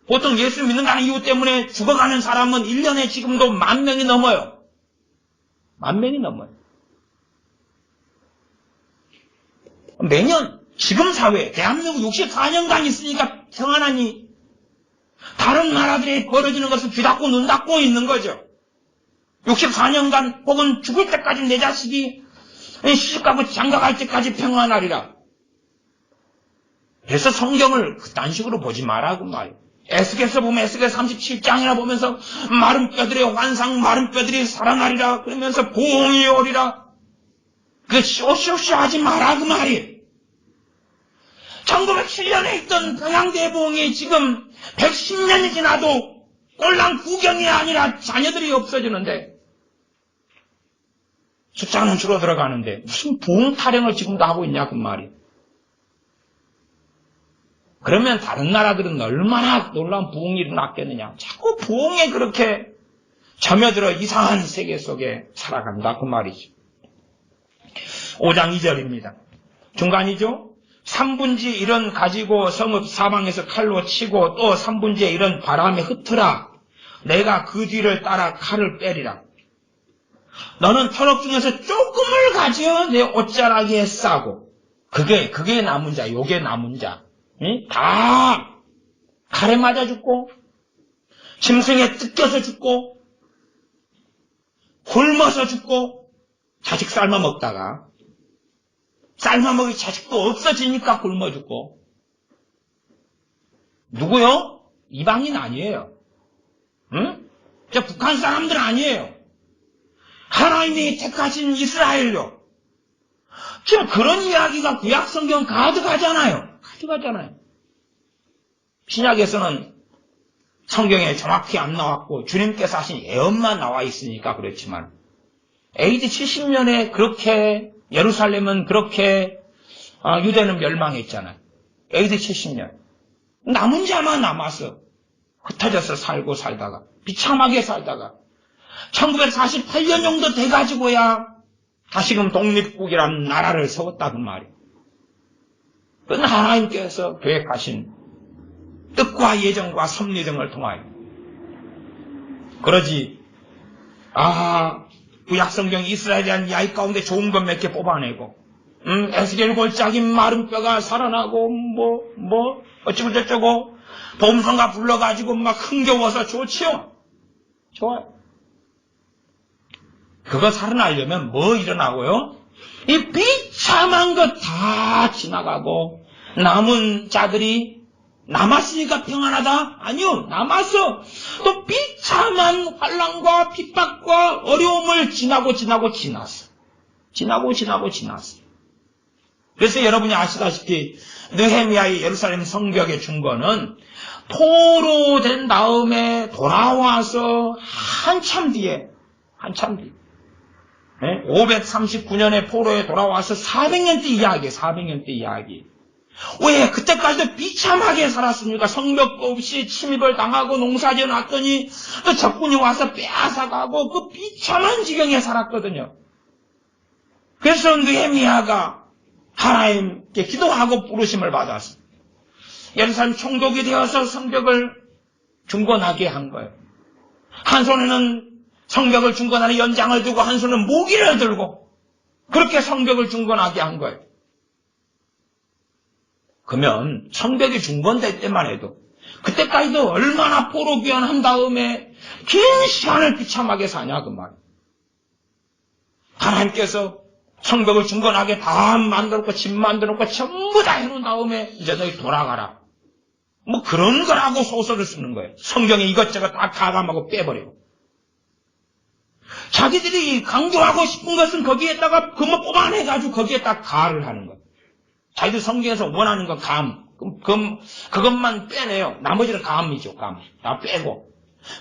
보통 예수 믿는다는 이유 때문에 죽어가는 사람은 1년에 지금도 10,000명이 넘어요. 10,000명이 넘어요. 매년 지금 사회, 대한민국 64년간 있으니까 평안하니 다른 나라들이 벌어지는 것을 귀 닫고 눈 닫고 있는 거죠. 64년간 혹은 죽을 때까지 내 자식이 시집가고 장가갈 때까지 평안하리라. 그래서 성경을 그딴 식으로 보지 말라고 말이에요. 에스겔서 보면 에스겔 37장이나 보면서 마른 뼈들의 환상, 마른 뼈들이 살아나리라 그러면서 부흥이 오리라. 그 쇼쇼쇼 하지 말라고 말이에요. 1907년에 있던 평양대부흥이 지금 110년이 지나도 꼴랑 구경이 아니라 자녀들이 없어지는데 숫자는 줄어들어가는데 무슨 부흥 타령을 지금도 하고 있냐 그 말이에요. 그러면 다른 나라들은 얼마나 놀라운 부흥이 일어났겠느냐. 자꾸 부흥에 그렇게 점여들어 이상한 세계 속에 살아간다 그 말이죠. 5장 2절입니다. 중간이죠. 3분지 1은 가지고 성읍 사방에서 칼로 치고 또 3분지 1은 바람에 흩으라. 내가 그 뒤를 따라 칼을 빼리라. 너는 터럭 중에서 조금을 가져 내 옷자락에 싸고. 그게 남은 자, 요게 남은 자. 응? 다 칼에 맞아 죽고 짐승에 뜯겨서 죽고 굶어서 죽고 자식 삶아 먹다가 삶아 먹을 자식도 없어지니까 굶어 죽고. 누구요? 이방인 아니에요. 응? 저 북한 사람들 아니에요. 하나님이 택하신 이스라엘요. 지금 그런 이야기가 구약 성경 가득하잖아요. 신약에서는 성경에 정확히 안 나왔고 주님께서 하신 예언만 나와 있으니까 그렇지만 AD 70년에 그렇게 예루살렘은 그렇게 유대는 멸망했잖아요. AD 70년. 남은 자만 남아서 흩어져서 살다가 비참하게 살다가 1948년 정도 돼가지고야 다시금 독립국이라는 나라를 세웠다 그 말이에요. 그건 하나님께서 계획하신 뜻과 예정과 섭리 등을 통하여. 그러지 구약성경 이스라엘에 대한 이야기 가운데 좋은 것 몇 개 뽑아내고 에스겔 골짜기 마른 뼈가 살아나고 어쩌고 저쩌고 봄성가 불러가지고 막 흥겨워서 좋지요. 좋아요. 그거 살아나려면 뭐 일어나고요? 이 비참한 것 다 지나가고 남은 자들이 남았으니까 평안하다? 아니요. 남아서 또 비참한 환난과 핍박과 어려움을 지나고 지났어. 그래서 여러분이 아시다시피 느헤미야의 예루살렘 성벽의 중건은 포로된 다음에 돌아와서 한참 뒤에 539년에 포로에 돌아와서 400년 뒤 이야기. 왜 그때까지도 비참하게 살았습니까? 성벽도 없이 침입을 당하고 농사지어 놨더니 또 적군이 와서 빼앗아가고 그 비참한 지경에 살았거든요. 그래서 느헤미야가 하나님께 기도하고 부르심을 받았어요. 예루살렘 총독이 되어서 성벽을 중건하게 한 거예요. 한 손에는 성벽을 중건하는 연장을 들고 한 손은 모기를 들고 그렇게 성벽을 중건하게 한 거예요. 그러면 성벽이 중건될 때만 해도 그때까지도 얼마나 포로기원한 다음에 긴 시간을 비참하게 사냐 그 말이에요. 하나님께서 성벽을 중건하게 다 만들었고 집 만들었고 전부 다 해놓은 다음에 이제 너희 돌아가라. 뭐 그런 거라고 소설을 쓰는 거예요. 성경에 이것저것 다 가감하고 빼버리고. 자기들이 강조하고 싶은 것은 거기에다가 그거 뽑아내가지고 거기에다 가를 하는 거예요. 자기들 성경에서 원하는 건 감. 그것만 빼내요. 나머지는 감이죠, 감. 다 빼고.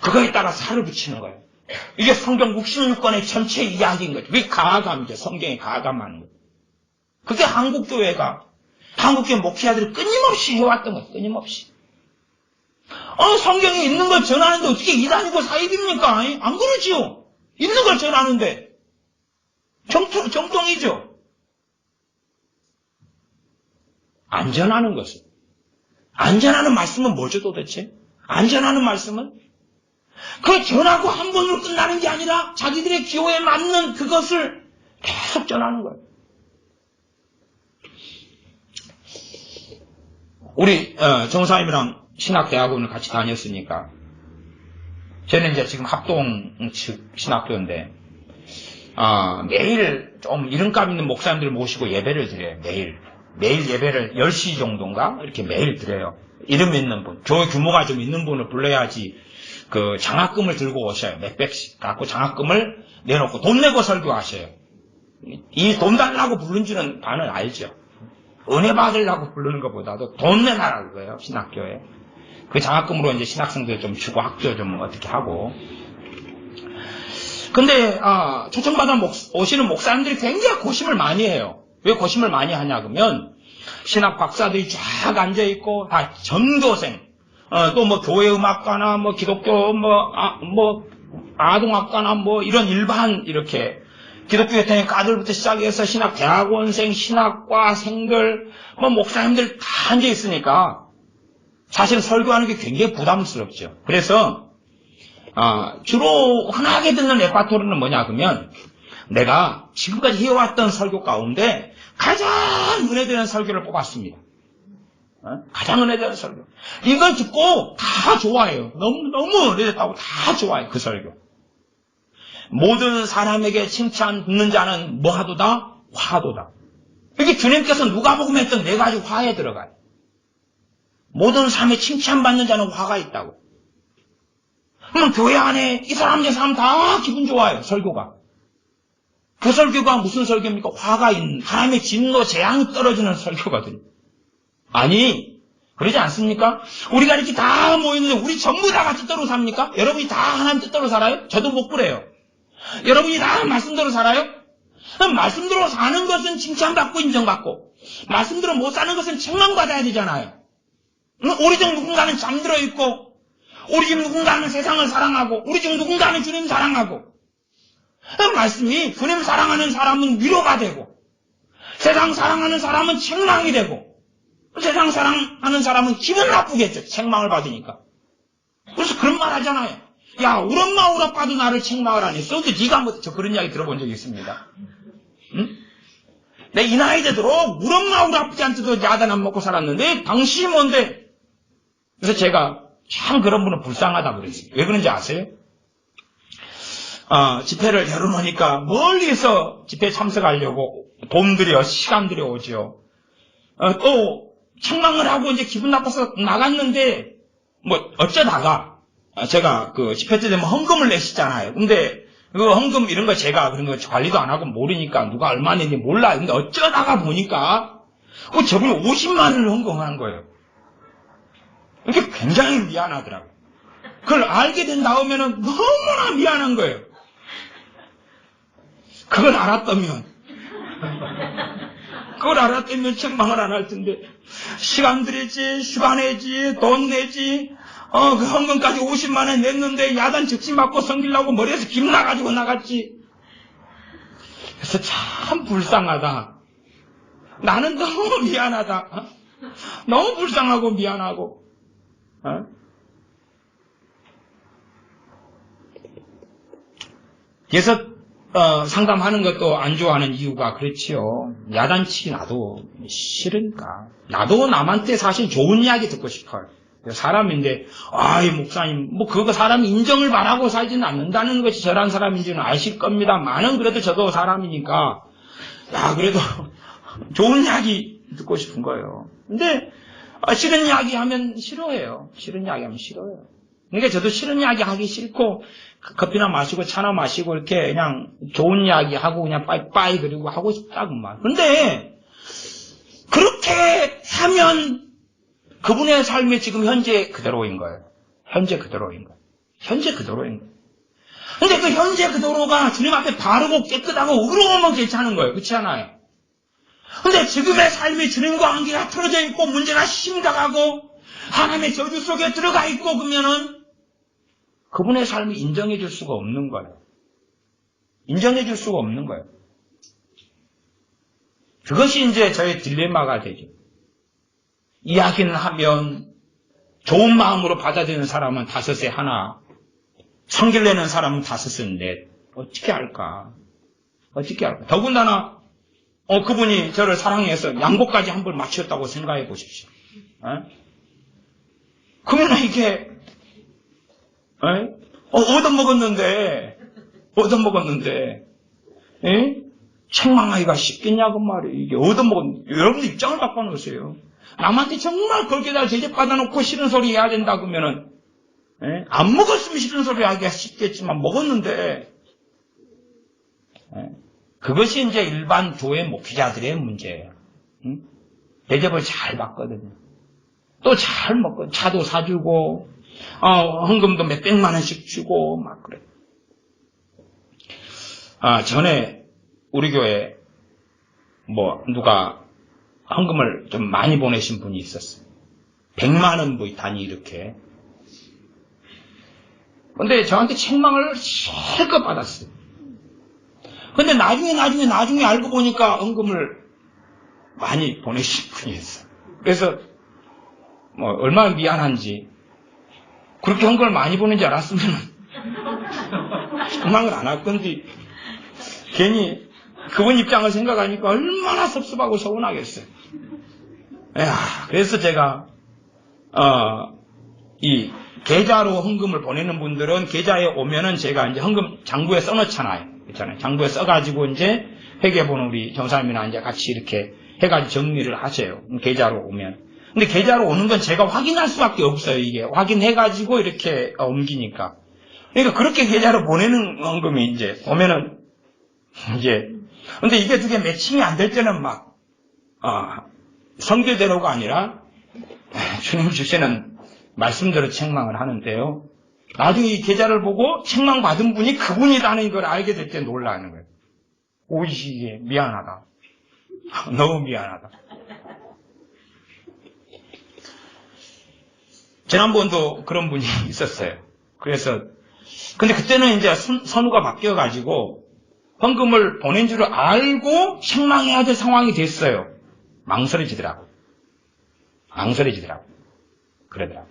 그거에다가 살을 붙이는 거예요. 이게 성경 66권의 전체 이야기인 거죠. 그게 가감이죠. 성경에 가감하는 거예요. 그게 한국교회 목회자들이 끊임없이 해왔던 거예요. 끊임없이. 성경에 있는 걸 전하는데 어떻게 이단이고 사입입니까? 안 그러지요. 있는 걸 전하는데. 정통이죠. 안전하는 것은. 안전하는 말씀은 뭐죠 도대체? 안전하는 말씀은? 그 전하고 한 번으로 끝나는 게 아니라 자기들의 기호에 맞는 그것을 계속 전하는 거예요. 우리 정사님이랑 신학대학원을 같이 다녔으니까 저는 이제 지금 합동 측 신학교인데 매일 좀 이름값 있는 목사님들 모시고 예배를 드려요. 매일 예배를 10시 정도인가 이렇게 매일 드려요. 이름 있는 분, 교회 규모가 좀 있는 분을 불러야지 그 장학금을 들고 오셔요. 몇백씩 갖고 장학금을 내놓고 돈 내고 설교하셔요. 이 돈 달라고 부른 줄은 다는 알죠. 은혜 받으려고 부르는 것보다도 돈 내놔라 그거예요. 신학교에. 그 장학금으로 이제 신학생들 좀 주고 학교 좀 어떻게 하고. 근데 초청받아 오시는 목사님들이 굉장히 고심을 많이 해요. 왜 고심을 많이 하냐 그러면 신학 박사들이 쫙 앉아 있고 다 전교생, 또 뭐 교회 음악과나 뭐 기독교 뭐 아동학과나 뭐 이런 일반 이렇게 기독교 교태과들부터 시작해서 신학 대학원생, 신학과생들, 뭐 목사님들 다 앉아 있으니까 사실 설교하는 게 굉장히 부담스럽죠. 그래서 주로 흔하게 듣는 레파토리는 뭐냐 그러면 내가 지금까지 해왔던 설교 가운데 가장 은혜되는 설교를 뽑았습니다. 가장 은혜되는 설교. 이걸 듣고 다 좋아해요. 너무 은혜됐다고 다 좋아해요. 그 설교. 모든 사람에게 칭찬 듣는 자는 뭐하도다? 화도다. 이게 주님께서 누가복음에 했던 4가지 화에 들어가요. 모든 사람에 칭찬받는 자는 화가 있다고. 그럼 교회 안에 이 사람 저 사람 다 기분 좋아요. 설교가. 그 설교가 무슨 설교입니까? 화가 있는 하나님의 진노 재앙이 떨어지는 설교거든요. 아니 그러지 않습니까? 우리가 이렇게 다 모였는데 우리 전부 다 같이 뜻대로 삽니까? 여러분이 다 하나님 뜻대로 살아요? 저도 못 그래요. 여러분이 다 말씀대로 살아요? 말씀대로 사는 것은 칭찬받고 인정받고 말씀대로 못 사는 것은 책망받아야 되잖아요. 우리 중 누군가는 잠들어 있고 우리 중 누군가는 세상을 사랑하고 우리 중 누군가는 주님 사랑하고 말씀이 주님 사랑하는 사람은 위로가 되고 세상 사랑하는 사람은 책망이 되고 세상 사랑하는 사람은 기분 나쁘겠죠. 책망을 받으니까. 그래서 그런 말 하잖아요. 야 우리 엄마 우리 아빠도 나를 책망을 안 했어. 근데 네가 뭐 저 그런 이야기 들어본 적이 있습니다. 응? 내 이 나이 되도록 우리 엄마 우리 아버지한테도 야단 안 먹고 살았는데 당신이 뭔데. 그래서 제가 참 그런 분은 불쌍하다 그랬어요. 왜 그런지 아세요? 집회를 열어놓으니까 멀리서 집회에 참석하려고 돈 들여 시간 들여 오죠. 또 책망을 하고 이제 기분 나빠서 나갔는데 뭐 어쩌다가 제가 그 집회 때 되면 헌금을 내시잖아요. 근데 그 헌금 이런 거 제가 그런 거 관리도 안 하고 모르니까 누가 얼마 냈는지 몰라요. 근데 어쩌다가 보니까 저분이 50만 원을 헌금한 거예요. 이게 굉장히 미안하더라고요. 그걸 알게 된 다음에는 너무나 미안한 거예요. 그걸 알았다면 그걸 알았다면 책망을 안 할 텐데. 시간 들이지, 휴가 내지, 돈 내지, 그 헌금까지 50만 원 냈는데 야단 즉시 맞고 성질나고 머리에서 김 나가지고 나갔지. 그래서 참 불쌍하다. 나는 너무 미안하다. 너무 불쌍하고 미안하고. 그래서 상담하는 것도 안 좋아하는 이유가 그렇지요. 야단치기 나도 싫으니까. 나도 남한테 사실 좋은 이야기 듣고 싶어요. 사람인데, 이 목사님, 그거 사람이 인정을 바라고 살지는 않는다는 것이 저런 사람인지는 아실 겁니다만은 그래도 저도 사람이니까, 그래도 좋은 이야기 듣고 싶은 거예요. 근데, 싫은 이야기 하면 싫어해요. 싫은 이야기 하면 싫어해요. 그러니까 저도 싫은 이야기 하기 싫고, 커피나 마시고 차나 마시고 이렇게 그냥 좋은 이야기 하고 그냥 빠이빠이 그리고 하고 싶다구만. 근데, 그렇게 하면, 그분의 삶이 지금 현재 그대로인 거예요. 현재 그대로인 거예요. 현재 그대로인 거예요. 근데 그 현재 그대로가 주님 앞에 바르고 깨끗하고 의로우면 괜찮은 거예요. 그렇지 않아요? 근데 지금의 삶이 주님과 관계가 틀어져 있고 문제가 심각하고 하나님의 저주 속에 들어가 있고 그러면은 그분의 삶을 인정해 줄 수가 없는 거예요. 인정해 줄 수가 없는 거예요. 그것이 이제 저의 딜레마가 되죠. 이야기는 하면 좋은 마음으로 받아들이는 사람은 5에 하나, 성질 내는 사람은 5에 넷. 어떻게 할까? 어떻게 할까? 더군다나 그분이 저를 사랑해서 양복까지 한 벌 맞췄다고 생각해 보십시오. 그러면 이게 얻어먹었는데 책망하기가 쉽겠냐고 말이에요. 이게 얻어먹은 여러분들 입장을 바꿔놓으세요. 남한테 정말 그렇게 다 대접받아놓고 싫은 소리 해야 된다 그러면은 안 먹었으면 싫은 소리 하기가 쉽겠지만 먹었는데 그것이 이제 일반 교회 목회자들의 문제예요. 대접을 잘 받거든요. 또 잘 먹고 차도 사주고 헌금도 몇백만 원씩 주고 막 그래. 전에 우리 교회 누가 헌금을 좀 많이 보내신 분이 있었어요. 100만 원 단위 이렇게. 근데 저한테 책망을 실컷 받았어요. 근데 나중에 알고 보니까 헌금을 많이 보내신 분이 있어요. 그래서 얼마나 미안한지 그렇게 헌금을 많이 보낸지 알았으면 책망을 안 할 건데 괜히 그분 입장을 생각하니까 얼마나 섭섭하고 서운하겠어요. 그래서 제가 이 계좌로 헌금을 보내는 분들은 계좌에 오면은 제가 이제 헌금 장부에 써놓잖아요. 그렇잖아요. 장부에 써가지고 이제 회계본 우리 전사님이나 이제 같이 이렇게 해가지고 정리를 하세요. 계좌로 오면. 근데 계좌로 오는 건 제가 확인할 수밖에 없어요. 이게 확인해가지고 이렇게 옮기니까. 그러니까 그렇게 계좌로 보내는 헌금이 이제 오면은 이제 근데 이게 두 개 매칭이 안 될 때는 막 성질대로가 아니라 주님 주시는 말씀대로 책망을 하는데요. 나중에 이 계좌를 보고 책망받은 분이 그분이라는 걸 알게 될 때 놀라는 거예요. 오이시기에 미안하다. 너무 미안하다. 지난번도 그런 분이 있었어요. 그래서 근데 그때는 이제 선우가 바뀌어가지고 헌금을 보낸 줄 알고 책망해야 될 상황이 됐어요. 망설여지더라고. 그러더라고.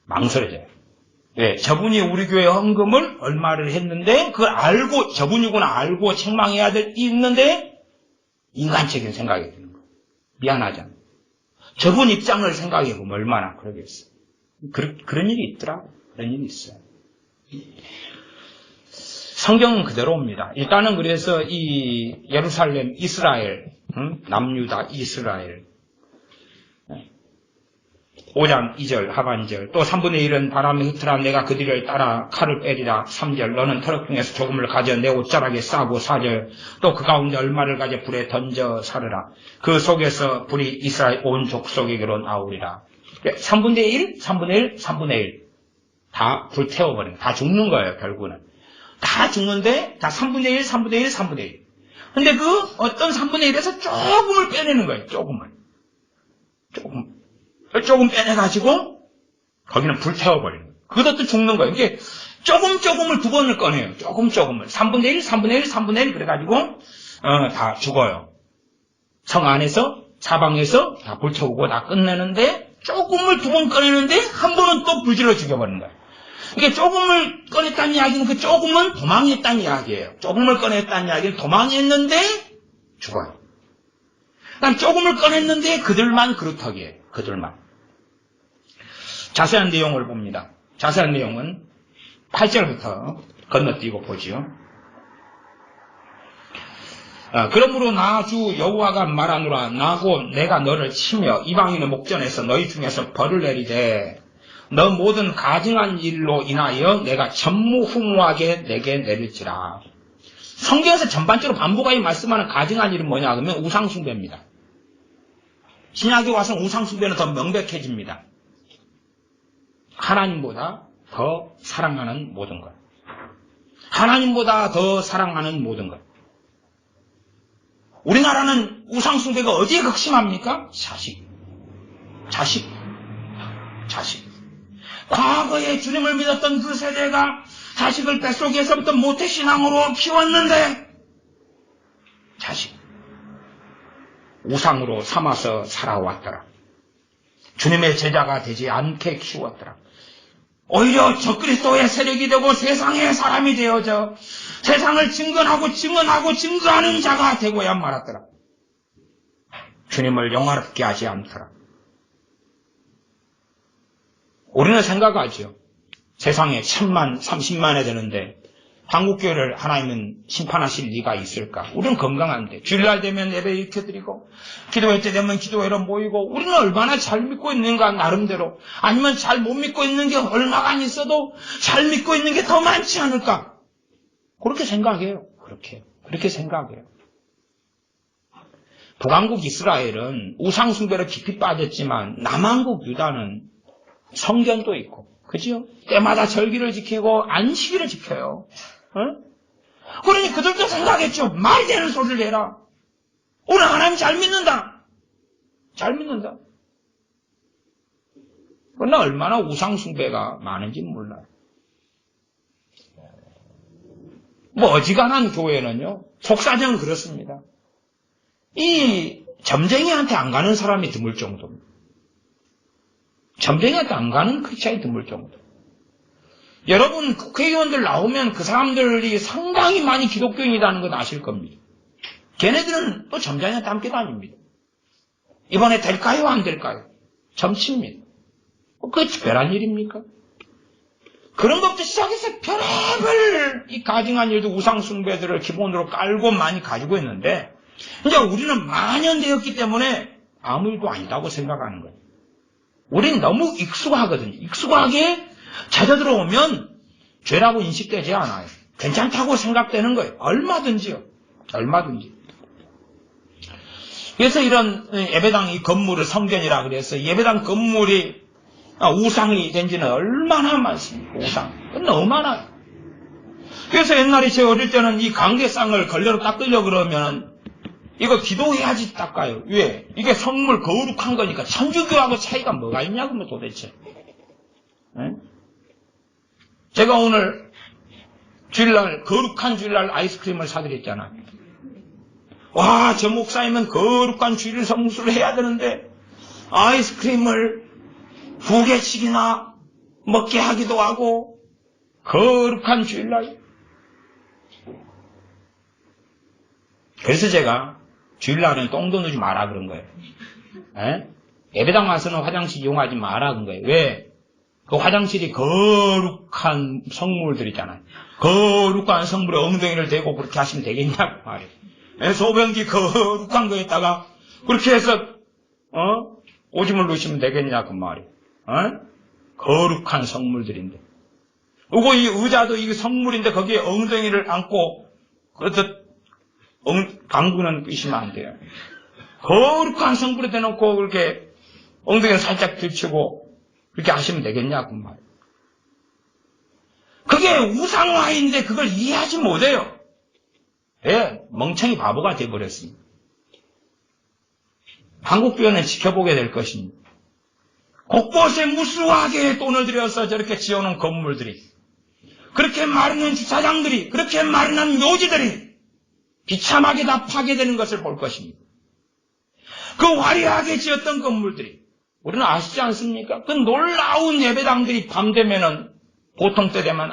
망설여져요. 네, 저분이 우리 교회 헌금을 얼마를 했는데 그걸 알고 저분이구나 알고 책망해야 될 있는데 인간적인 생각이 드는 거예요. 미안하잖아. 저분 입장을 생각해보면 얼마나 그러겠어. 그런 일이 있더라고. 그런 일이 있어요. 성경은 그대로입니다. 일단은 그래서 이 예루살렘, 이스라엘, 남유다, 이스라엘 5장 2절 하반절 또 3분의 1은 바람에 흩으라 내가 그들을 따라 칼을 빼리라 3절 너는 터럭 중에서 조금을 가져 내 옷자락에 싸고 4절 또 그 가운데 얼마를 가져 불에 던져 사르라 그 속에서 불이 이스라엘 온 족속에게로 나오리라 3분의 1 다 불태워버리는 다 죽는 거예요 결국은 다 죽는데 다 3분의 1 근데 그 어떤 3분의 1에서 조금을 빼내는 거예요. 조금 빼내가지고 거기는 불태워버리는 거예요. 그것도 죽는 거예요. 이게 조금을 두 번을 꺼내요. 조금을. 3분의 1, 3분의 1, 3분의 1 그래가지고 다 죽어요. 성 안에서 사방에서 다 불태우고 다 끝내는데 조금을 두 번 꺼내는데 한 번은 또 불질러 죽여버린 거예요. 이게 조금을 꺼냈다는 이야기는 그 조금은 도망했다는 이야기예요. 조금을 꺼냈다는 이야기는 도망했는데 죽어요. 그러니까 조금을 꺼냈는데 그들만 그루터기예요. 그들만. 자세한 내용을 봅니다. 자세한 내용은 8절부터 건너뛰고 보지요. 그러므로 나 주 여호와가 말하노라. 나고 내가 너를 치며 이방인의 목전에서 너희 중에서 벌을 내리되 너 모든 가증한 일로 인하여 내가 전무후무하게 내게 내릴지라. 성경에서 전반적으로 반복하여 말씀하는 가증한 일은 뭐냐 그러면 우상숭배입니다. 신약에 와서 우상숭배는 더 명백해집니다. 하나님보다 더 사랑하는 모든 것. 하나님보다 더 사랑하는 모든 것. 우리나라는 우상숭배가 어디에 극심합니까? 자식. 과거에 주님을 믿었던 그 세대가 자식을 뱃속에서부터 모태신앙으로 키웠는데 자식. 우상으로 삼아서 살아왔더라. 주님의 제자가 되지 않게 키웠더라. 오히려 적그리스도의 세력이 되고 세상의 사람이 되어져 세상을 증거하는 자가 되고야 말았더라. 주님을 영화롭게 하지 않더라. 우리는 생각하죠. 세상에 1000만, 30만에 되는데 한국교회를 하나님은 심판하실 리가 있을까? 우리는 건강한데 주일날 되면 예배 일으켜드리고 기도회 때 되면 기도회로 모이고 우리는 얼마나 잘 믿고 있는가 나름대로 아니면 잘 못 믿고 있는 게 얼마간 있어도 잘 믿고 있는 게 더 많지 않을까? 그렇게 생각해요. 그렇게 생각해요. 북왕국 이스라엘은 우상숭배로 깊이 빠졌지만 남왕국 유다는 성전도 있고 그죠? 때마다 절기를 지키고 안식일을 지켜요. 그러니 그들도 생각했죠. 말이 되는 소리를 해라. 오늘 하나님 잘 믿는다. 그러나 얼마나 우상숭배가 많은지 몰라요. 어지간한 교회는요. 속사정은 그렇습니다. 이 점쟁이한테 안 가는 사람이 드물 정도입니다. 점쟁이한테 안 가는 크리스찬이 드물 정도. 여러분 국회의원들 나오면 그 사람들이 상당히 많이 기독교인이라는 건 아실 겁니다. 걔네들은 또 점쟁이한테 함께 다닙니다. 이번에 될까요 안 될까요? 점칩니다. 그게 특별한 일입니까? 그런 것부터 시작해서 별의별 이 가증한 일도 우상숭배들을 기본으로 깔고 많이 가지고 있는데 이제 우리는 만연되었기 때문에 아무 일도 아니다고 생각하는 거예요. 우린 너무 익숙하거든요. 익숙하게 잦아들어오면 죄라고 인식되지 않아요. 괜찮다고 생각되는 거예요. 얼마든지요. 그래서 이런 예배당 이 건물을 성전이라 그래서 예배당 건물이 우상이 된 지는 얼마나 많습니까? 우상. 너무 많아요. 그래서 옛날에 제 어릴 때는 이 강대상을 걸레로 닦으려고 그러면 이거 기도해야지 닦아요. 왜? 이게 성물 거룩한 거니까 천주교하고 차이가 뭐가 있냐고 뭐 도대체. 네? 제가 오늘 주일날 거룩한 주일날 아이스크림을 사드렸잖아요. 와, 저 목사님은 거룩한 주일 성수를 해야 되는데 아이스크림을 2개씩이나 먹게 하기도 하고 거룩한 주일날. 그래서 제가 주일날은 똥도 누지 마라 그런 거예요. 에? 예배당 와서는 화장실 이용하지 마라 그런 거예요. 왜? 그 화장실이 거룩한 성물들이잖아요. 거룩한 성물에 엉덩이를 대고 그렇게 하시면 되겠냐고 말이에요. 에? 소변기 거룩한 거에다가 그렇게 해서 오줌을 넣으시면 되겠냐고 말이에요. 거룩한 성물들인데. 그리고 이 의자도 이게 성물인데 거기에 엉덩이를 안고 그래서 방구는 끼시면 안 돼요. 거룩한 성물에 대놓고 그렇게 엉덩이를 살짝 들치고 그렇게 하시면 되겠냐고 말이에요. 그게 우상화인데 그걸 이해하지 못해요. 예, 멍청이 바보가 되어버렸습니다. 한국 교회는 지켜보게 될 것입니다. 곳곳에 무수하게 돈을 들여서 저렇게 지어놓은 건물들이, 그렇게 마련한 주차장들이, 그렇게 마련한 묘지들이 비참하게 다 파괴되는 것을 볼 것입니다. 그 화려하게 지었던 건물들이, 우리는 아시지 않습니까? 그 놀라운 예배당들이 밤 되면은, 보통 때 되면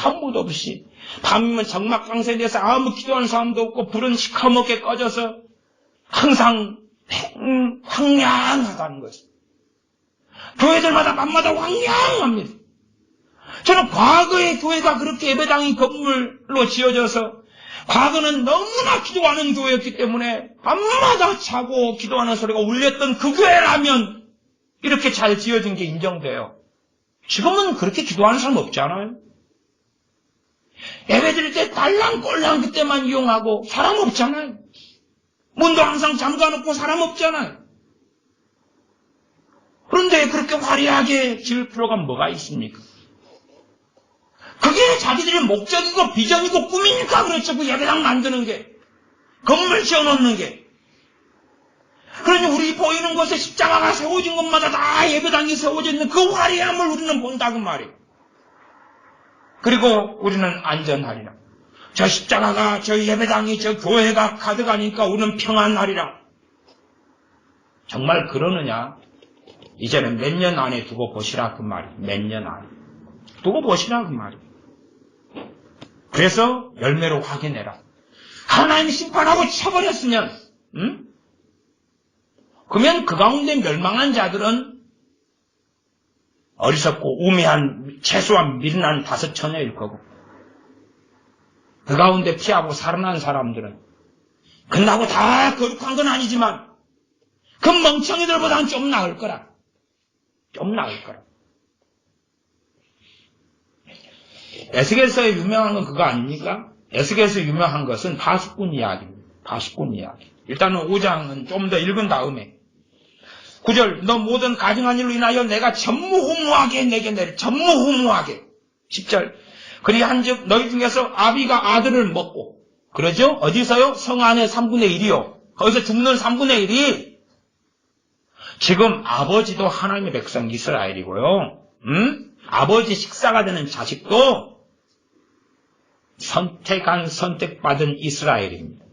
아무도 없이, 밤이면 정막강세돼서 아무 기도하는 사람도 없고, 불은 시커멓게 꺼져서 항상 황량하다는 것입니다. 교회들마다 밤마다 황량합니다. 저는 과거의 교회가 그렇게 예배당이 건물로 지어져서 과거는 너무나 기도하는 교회였기 때문에 밤마다 자고 기도하는 소리가 울렸던 그 교회라면 이렇게 잘 지어진 게 인정돼요. 지금은 그렇게 기도하는 사람 없잖아요. 예배 드릴 때 달랑꼴랑 그때만 이용하고 사람 없잖아요. 문도 항상 잠가놓고 사람 없잖아요. 그런데 그렇게 화려하게 지을 필요가 뭐가 있습니까? 그게 자기들의 목적이고 비전이고 꿈이니까 그렇죠. 그 예배당 만드는 게. 건물 지어놓는 게. 그러니 우리 보이는 곳에 십자가가 세워진 곳마다 다 예배당이 세워져 있는 그 화려함을 우리는 본다 그 말이에요. 그리고 우리는 안전하리라. 저 십자가가, 저 예배당이, 저 교회가 가득하니까 우리는 평안하리라. 정말 그러느냐? 이제는 몇 년 안에 두고 보시라 그 말이에요. 몇 년 안에. 두고 보시라 그 말이에요. 그래서 열매로 확인해라. 하나님 심판하고 쳐버렸으면, 그러면 그 가운데 멸망한 자들은 어리석고 우매한 최소한 미련한 5처녀일 거고, 그 가운데 피하고 살아난 사람들은 끝나고 다 거룩한 건 아니지만 그 멍청이들보다는 좀 나을 거라. 좀 나을 거라. 에스겔서에 유명한 건 그거 아닙니까? 에스겔서 유명한 것은 파수꾼 이야기입니다. 파수꾼 이야기. 일단은 5장은 좀 더 읽은 다음에 9절, 너 모든 가증한 일로 인하여 내가 전무후무하게 내게 내릴, 전무후무하게. 10절, 그리한즉 너희 중에서 아비가 아들을 먹고, 그러죠? 어디서요? 성 안에 3분의 1이요. 거기서 죽는 3분의 1이 지금 아버지도 하나님의 백성 이스라엘이고요. 아버지 식사가 되는 자식도 선택받은 이스라엘입니다.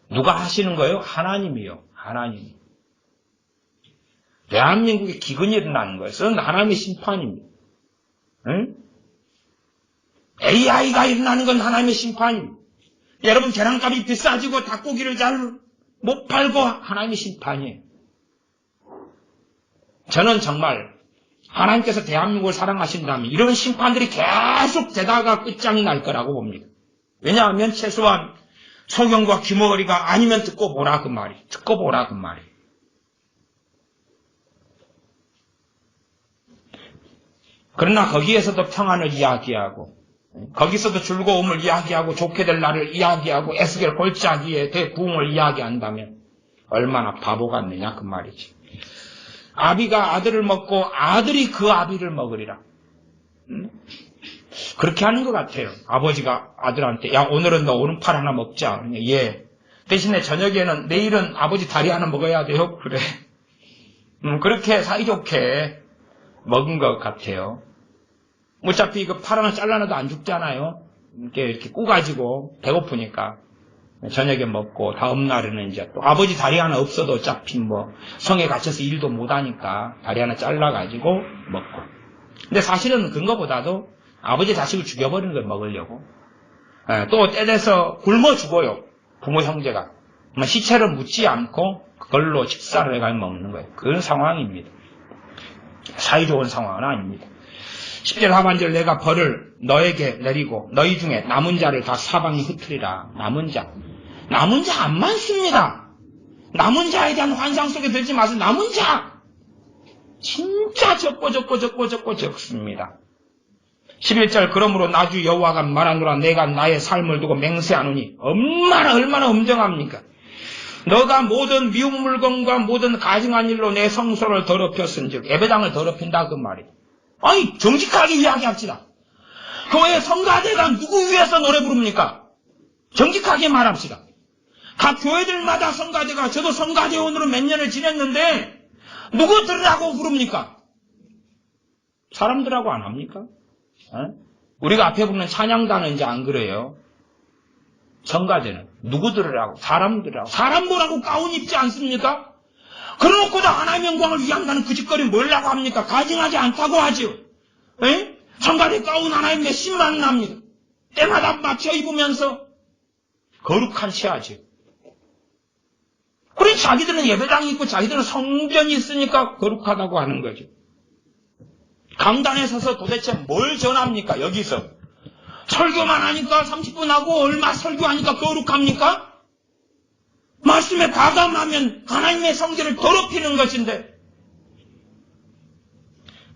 누가 하시는 거예요? 하나님이요. 하나님. 대한민국에 기근이 일어나는 것은 하나님의 심판입니다. AI가 일어나는 건 하나님의 심판입니다. 여러분 계란값이 비싸지고 닭고기를 잘 못 팔고 하나님의 심판이에요. 저는 정말 하나님께서 대한민국을 사랑하신다면 이런 심판들이 계속 되다가 끝장이 날 거라고 봅니다. 왜냐하면 최소한 소경과 귀머거리가 아니면 듣고 보라 그 말이. 듣고 보라 그 말이. 그러나 거기에서도 평안을 이야기하고 거기서도 즐거움을 이야기하고 좋게 될 날을 이야기하고 에스겔 골짜기에 대부흥을 이야기한다면 얼마나 바보 같느냐 그 말이지. 아비가 아들을 먹고 아들이 그 아비를 먹으리라. 그렇게 하는 것 같아요. 아버지가 아들한테 야 오늘은 너 오른팔 하나 먹자. 예. 대신에 저녁에는 내일은 아버지 다리 하나 먹어야 돼요. 그래. 그렇게 사이좋게 먹은 것 같아요. 어차피 그 팔 하나 잘라놔도 안 죽잖아요. 이렇게 꾸가지고 배고프니까 저녁에 먹고 다음 날에는 이제 또 아버지 다리 하나 없어도 어차피 뭐 성에 갇혀서 일도 못하니까 다리 하나 잘라가지고 먹고. 근데 사실은 그거보다도 아버지 자식을 죽여버리는 걸 먹으려고. 또 때돼서 굶어 죽어요. 부모 형제가. 시체를 묻지 않고 그걸로 식사를 해가지고 먹는 거예요. 그런 상황입니다. 사이좋은 상황은 아닙니다. 10절 하반절 내가 벌을 너에게 내리고 너희 중에 남은 자를 다 사방에 흩으리라. 남은 자. 남은 자 안 많습니다. 남은 자에 대한 환상 속에 들지 마세요. 남은 자. 진짜 적습니다. 11절 그러므로 나주 여호와가 말하노라 내가 나의 삶을 두고 맹세하노니 얼마나 엄정합니까? 너가 모든 미운 물건과 모든 가증한 일로 내 성소를 더럽혔은즉 예배당을 더럽힌다 그 말이에요. 아니 정직하게 이야기합시다. 교회 성가대가 누구 위해서 노래 부릅니까? 부릅니까? 정직하게 말합시다. 각 교회들마다 성가대가, 저도 성가대원으로 몇 년을 지냈는데 누구 들으라고 부릅니까? 사람들하고 안 합니까? 우리가 앞에 부르는 찬양단은 이제 안 그래요. 성가대는 누구 들으라고? 사람 들으라고. 사람 보라고 가운 입지 않습니까? 그러놓고도 하나님의 영광을 위한다는 그 짓거리 뭐라고 합니까? 가증하지 않다고 하죠. 성가대 가운 하나님 몇십만 납니다. 때마다 맞춰 입으면서 거룩한 체하죠. 그래 자기들은 예배당이 있고 자기들은 성전이 있으니까 거룩하다고 하는 거죠. 강단에 서서 도대체 뭘 전합니까? 여기서 설교만 하니까 30분 하고 얼마 설교하니까 거룩합니까? 말씀에 가감하면 하나님의 성전을 더럽히는 것인데,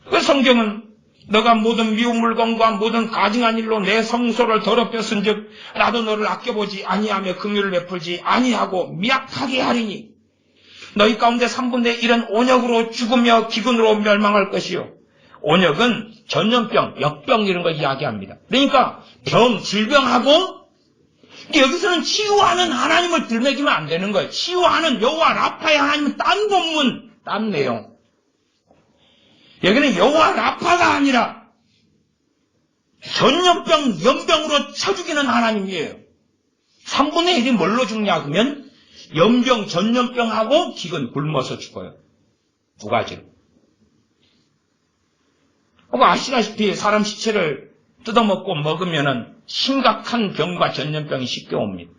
그 성경은 너가 모든 미운 물건과 모든 가증한 일로 내 성소를 더럽혔은즉 나도 너를 아껴보지 아니하며 긍휼을 베풀지 아니하고 미약하게 하리니 너희 가운데 3분의 1은 온역으로 죽으며 기근으로 멸망할 것이요. 온역은 전염병, 역병 이런 거 이야기합니다. 그러니까 병, 질병하고 여기서는 치유하는 하나님을 들먹이면 안 되는 거예요. 치유하는 여호와 라파의 하나님은 딴 본문, 딴 내용. 여기는 여호와 라파가 아니라 전염병, 연병으로 쳐 죽이는 하나님이에요. 3분의 1이 뭘로 죽냐 그러면 연병, 전염병하고 기근, 굶어서 죽어요. 두 가지로. 아시다시피 사람 시체를 뜯어먹고 먹으면은 심각한 병과 전염병이 쉽게 옵니다.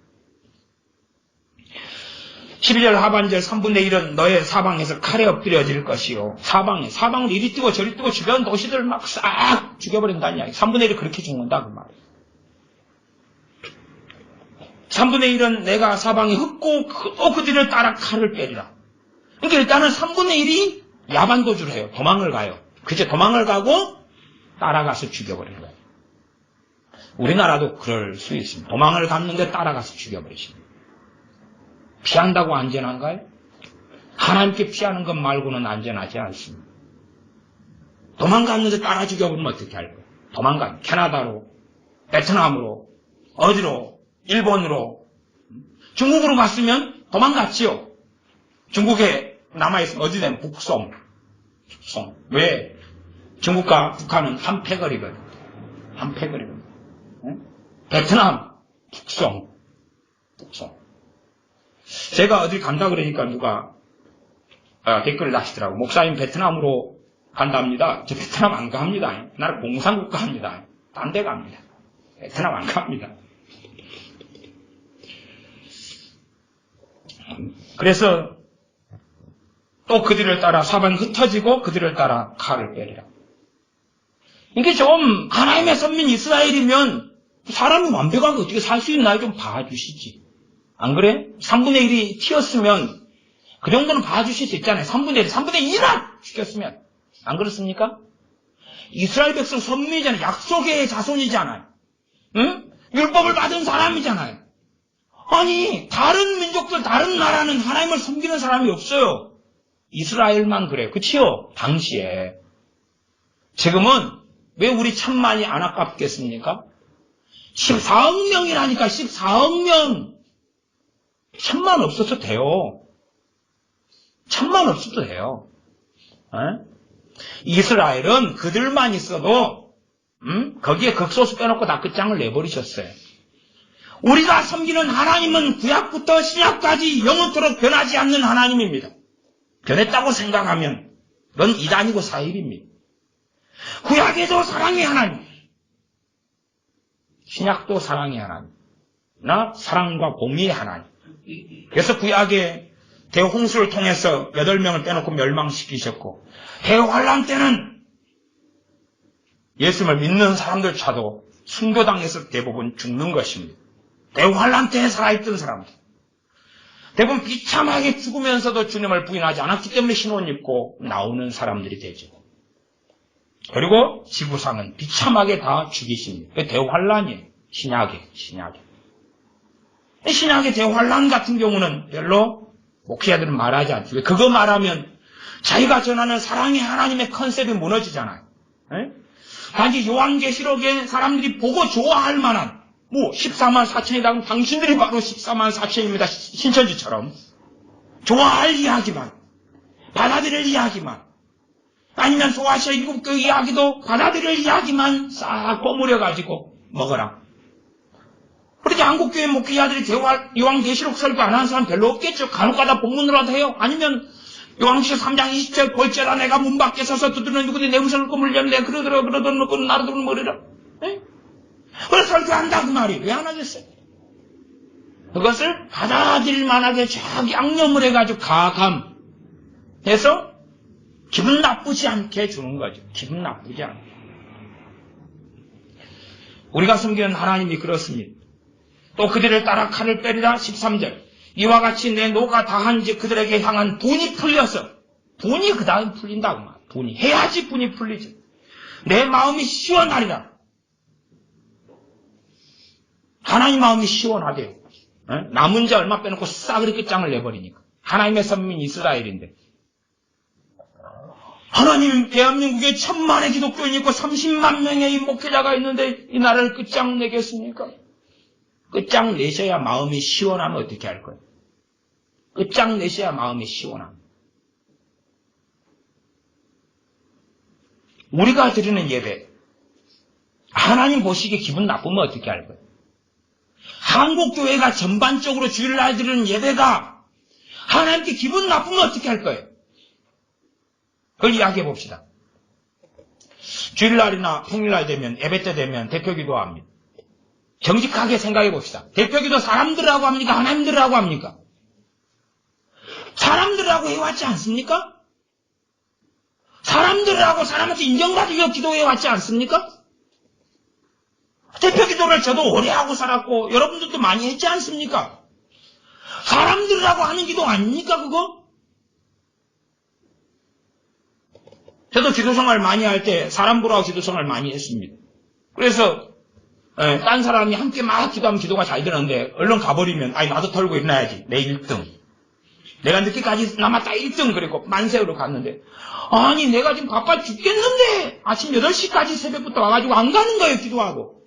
11절 하반절 3분의 1은 너의 사방에서 칼에 엎드려질 것이요. 사방을 이리 뛰고 저리 뛰고 주변 도시들 막 싹 죽여버린다는 이야기. 3분의 1이 그렇게 죽는다 그 말이에요. 3분의 1은 내가 사방에 흩고 또 그들을 따라 칼을 빼리라. 그러니까 일단은 3분의 1이 야반도주를 해요. 도망을 가요. 그제 도망을 가고 따라가서 죽여버리는 거예요. 우리나라도 그럴 수 있습니다. 도망을 갔는데 따라가서 죽여버리십니다. 피한다고 안전한가요? 하나님께 피하는 것 말고는 안전하지 않습니다. 도망갔는데 따라 죽여버리면 어떻게 할 거예요? 도망간 캐나다로, 베트남으로, 어디로, 일본으로, 중국으로 갔으면 도망갔지요. 중국에 남아있으면 어디 되면 북송. 왜? 중국과 북한은 한 패거리거든. 한 패거리거든. 베트남, 북송. 제가 어디 간다 그러니까 누가 댓글을 다시더라고. 목사님 베트남으로 간답니다. 저 베트남 안 갑니다. 나는 공산국 갑니다. 딴 데 갑니다. 베트남 안 갑니다. 그래서 또 그들을 따라 사방이 흩어지고 그들을 따라 칼을 빼리라. 이게 좀 하나님의 선민 이스라엘이면 사람이 완벽하게 어떻게 살 수 있나요? 좀 봐주시지. 안 그래? 3분의 1이 튀었으면 그 정도는 봐주실 수 있잖아요. 3분의 1을 죽였으면. 안 그렇습니까? 이스라엘 백성 선민이잖아요. 약속의 자손이잖아요. 응? 율법을 받은 사람이잖아요. 아니 다른 민족들, 다른 나라는 하나님을 섬기는 사람이 없어요. 이스라엘만 그래요. 그치요? 당시에. 지금은 왜 우리 천만이 안 아깝겠습니까? 14억 명이라니까. 14억 명. 천만 없어도 돼요. 천만 없어도 돼요. 이스라엘은 그들만 있어도 거기에 극소수 빼놓고 다 끝장을 내버리셨어요. 우리가 섬기는 하나님은 구약부터 신약까지 영원토록 변하지 않는 하나님입니다. 변했다고 생각하면 그건 이단이고 사입입니다. 구약에도 사랑의 하나님, 신약도 사랑의 하나님, 나 사랑과 공의의 하나님. 그래서 구약에 대홍수를 통해서 8명을 빼놓고 멸망시키셨고, 대환란 때는 예수님을 믿는 사람들조차도 순교당해서 대부분 죽는 것입니다. 대환란 때에 살아있던 사람들. 대부분 비참하게 죽으면서도 주님을 부인하지 않았기 때문에 신혼 입고 나오는 사람들이 되죠. 그리고 지구상은 비참하게 다 죽이십니다. 그게 대환란이에요. 신약의. 신약의 대환란 같은 경우는 별로 목회자들은 말하지 않죠. 왜? 그거 말하면 자기가 전하는 사랑의 하나님의 컨셉이 무너지잖아요. 단지 요한계시록에 사람들이 보고 좋아할 만한 뭐 14만 4천이라면 당신들이 바로 14만 4천입니다. 신천지처럼. 좋아할 이야기만, 받아들일 이야기만, 아니면 소아시아 일곱교 이야기도 받아들일 이야기만 싹 버무려가지고 먹어라. 그렇게 한국교회 목회자들이 요한계시록 설교 안 하는 사람 별로 없겠죠. 간혹가다 본문으로라도 해요. 아니면 요한계시록 3장 20절 볼지라 내가 문 밖에 서서 두드리는 누구든지 내 음성을 물렸네. 그러더라 놓고 나도 모르라. 그래서 설교한다 그 말이 왜 안 하겠어요? 그것을 받아들일 만하게 쫙 양념을 해가지고 가감해서 기분 나쁘지 않게 주는 거죠. 기분 나쁘지 않게. 우리가 섬기는 하나님이 그렇습니다. 또 그들을 따라 칼을 빼리라 13절. 이와 같이 내 노가 다한지 그들에게 향한 분이 풀려서 분이 그 다음 풀린다고 말. 분이 해야지 분이 풀리죠. 내 마음이 시원하리라. 하나님 마음이 시원하대요. 남은 자 얼마 빼놓고 싸그리 끝장을 내버리니까. 하나님의 선민 이스라엘인데. 하나님 대한민국에 1000만의 기독교인이 있고 30만 명의 목회자가 있는데 이 나라를 끝장내겠습니까? 끝장내셔야 마음이 시원하면 어떻게 할 거예요? 끝장내셔야 마음이 시원합니다. 우리가 드리는 예배, 하나님 보시기에 기분 나쁘면 어떻게 할 거예요? 한국교회가 전반적으로 주일날 드리는 예배가 하나님께 기분 나쁘면 어떻게 할 거예요? 그걸 이야기해 봅시다. 주일날이나 평일날 되면 예배 때 되면 대표기도 합니다. 정직하게 생각해 봅시다. 대표기도 사람들하고 합니까? 하나님들하고 합니까? 사람들하고 해왔지 않습니까? 사람들하고 사람한테 인정받으려 기도해왔지 않습니까? 대표기도를 저도 오래 하고 살았고 여러분들도 많이 했지 않습니까? 사람들하고 하는 기도 아닙니까 그거? 저도 기도생활 많이 할 때 사람 보라고 기도생활 많이 했습니다. 그래서 딴 사람이 함께 막 기도하면 기도가 잘 되는데 얼른 가버리면 아니 나도 털고 일어나야지. 내 1등. 내가 늦게까지 남았다 1등 그리고 만세우러 갔는데 아니 내가 지금 바빠 죽겠는데 아침 8시까지 새벽부터 와가지고 안 가는 거예요. 기도하고.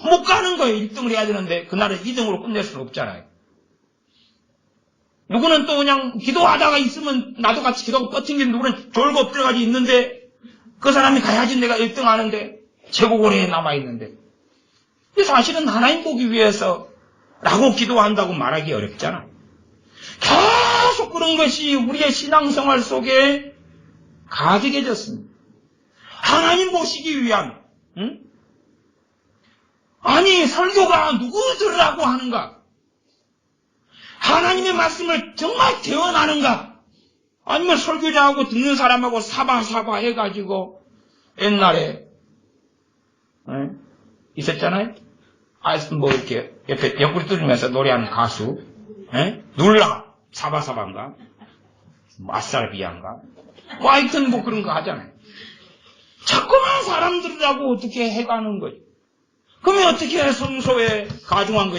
못 가는 거예요. 1등을 해야 되는데 그날은 2등으로 끝낼 수는 없잖아요. 누구는 또 그냥 기도하다가 있으면 나도 같이 기도하고 뻗팅기는 누구는 졸고 엎드려가지고 있는데 그 사람이 가야지 내가 1등 하는데 최고고리에 남아있는데 사실은 하나님 보기 위해서 라고 기도한다고 말하기 어렵잖아. 계속 그런 것이 우리의 신앙생활 속에 가득해졌습니다. 하나님 보시기 위한 아니 설교가 누구 들으라고 하는가? 하나님의 말씀을 정말 대원하는가? 아니면 설교자하고 듣는 사람하고 사바사바 해가지고 옛날에 있었잖아요. 뭐 이렇게 옆에 옆구리 뚫으면서 노래하는 가수 눌라 사바사바인가 아싸비아인가 뭐 하여튼 뭐 그런 거 하잖아요. 자꾸만 사람들이라고 어떻게 해가는 거지. 그러면 어떻게 성소에 가져간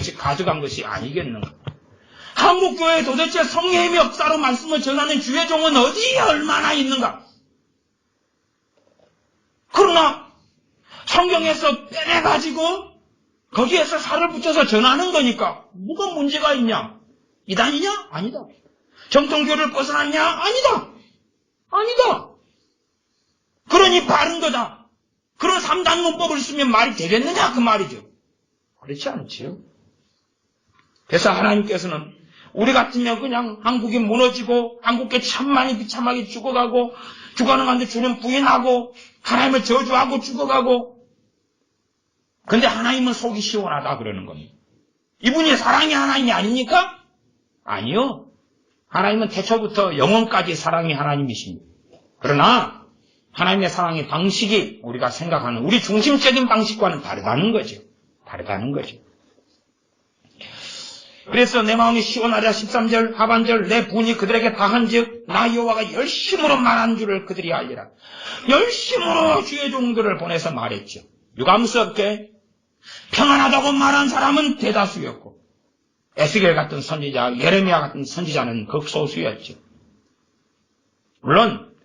것이 아니겠는가? 한국교회에 도대체 성령의 역사로 말씀을 전하는 주의 종은 어디에 얼마나 있는가? 그러나 성경에서 빼내가지고 거기에서 살을 붙여서 전하는 거니까 뭐가 문제가 있냐? 이단이냐? 아니다. 정통교를 벗어났냐? 아니다. 아니다. 그러니 바른 거다. 그런 3단 문법을 쓰면 말이 되겠느냐? 그 말이죠. 그렇지 않지요. 그래서 하나님께서는 우리 같으면 그냥 한국이 무너지고 한국에 천만이 비참하게 죽어가고 죽어가는 가운데 주님 부인하고 하나님을 저주하고 죽어가고 근데 하나님은 속이 시원하다 그러는 겁니다. 이분이 사랑의 하나님이 아닙니까? 아니요. 하나님은 태초부터 영원까지 사랑의 하나님이십니다. 그러나 하나님의 사랑의 방식이 우리가 생각하는 우리 중심적인 방식과는 다르다는 거죠. 다르다는 거죠. 그래서 내 마음이 시원하리라 13절 하반절 내 분이 그들에게 다한즉 나 여호와가 열심으로 말한 줄을 그들이 알리라. 열심으로 주의 종들을 보내서 말했죠. 유감스럽게 평안하다고 말한 사람은 대다수였고 에스겔 같은 선지자 예레미야 같은 선지자는 극소수였죠. 물론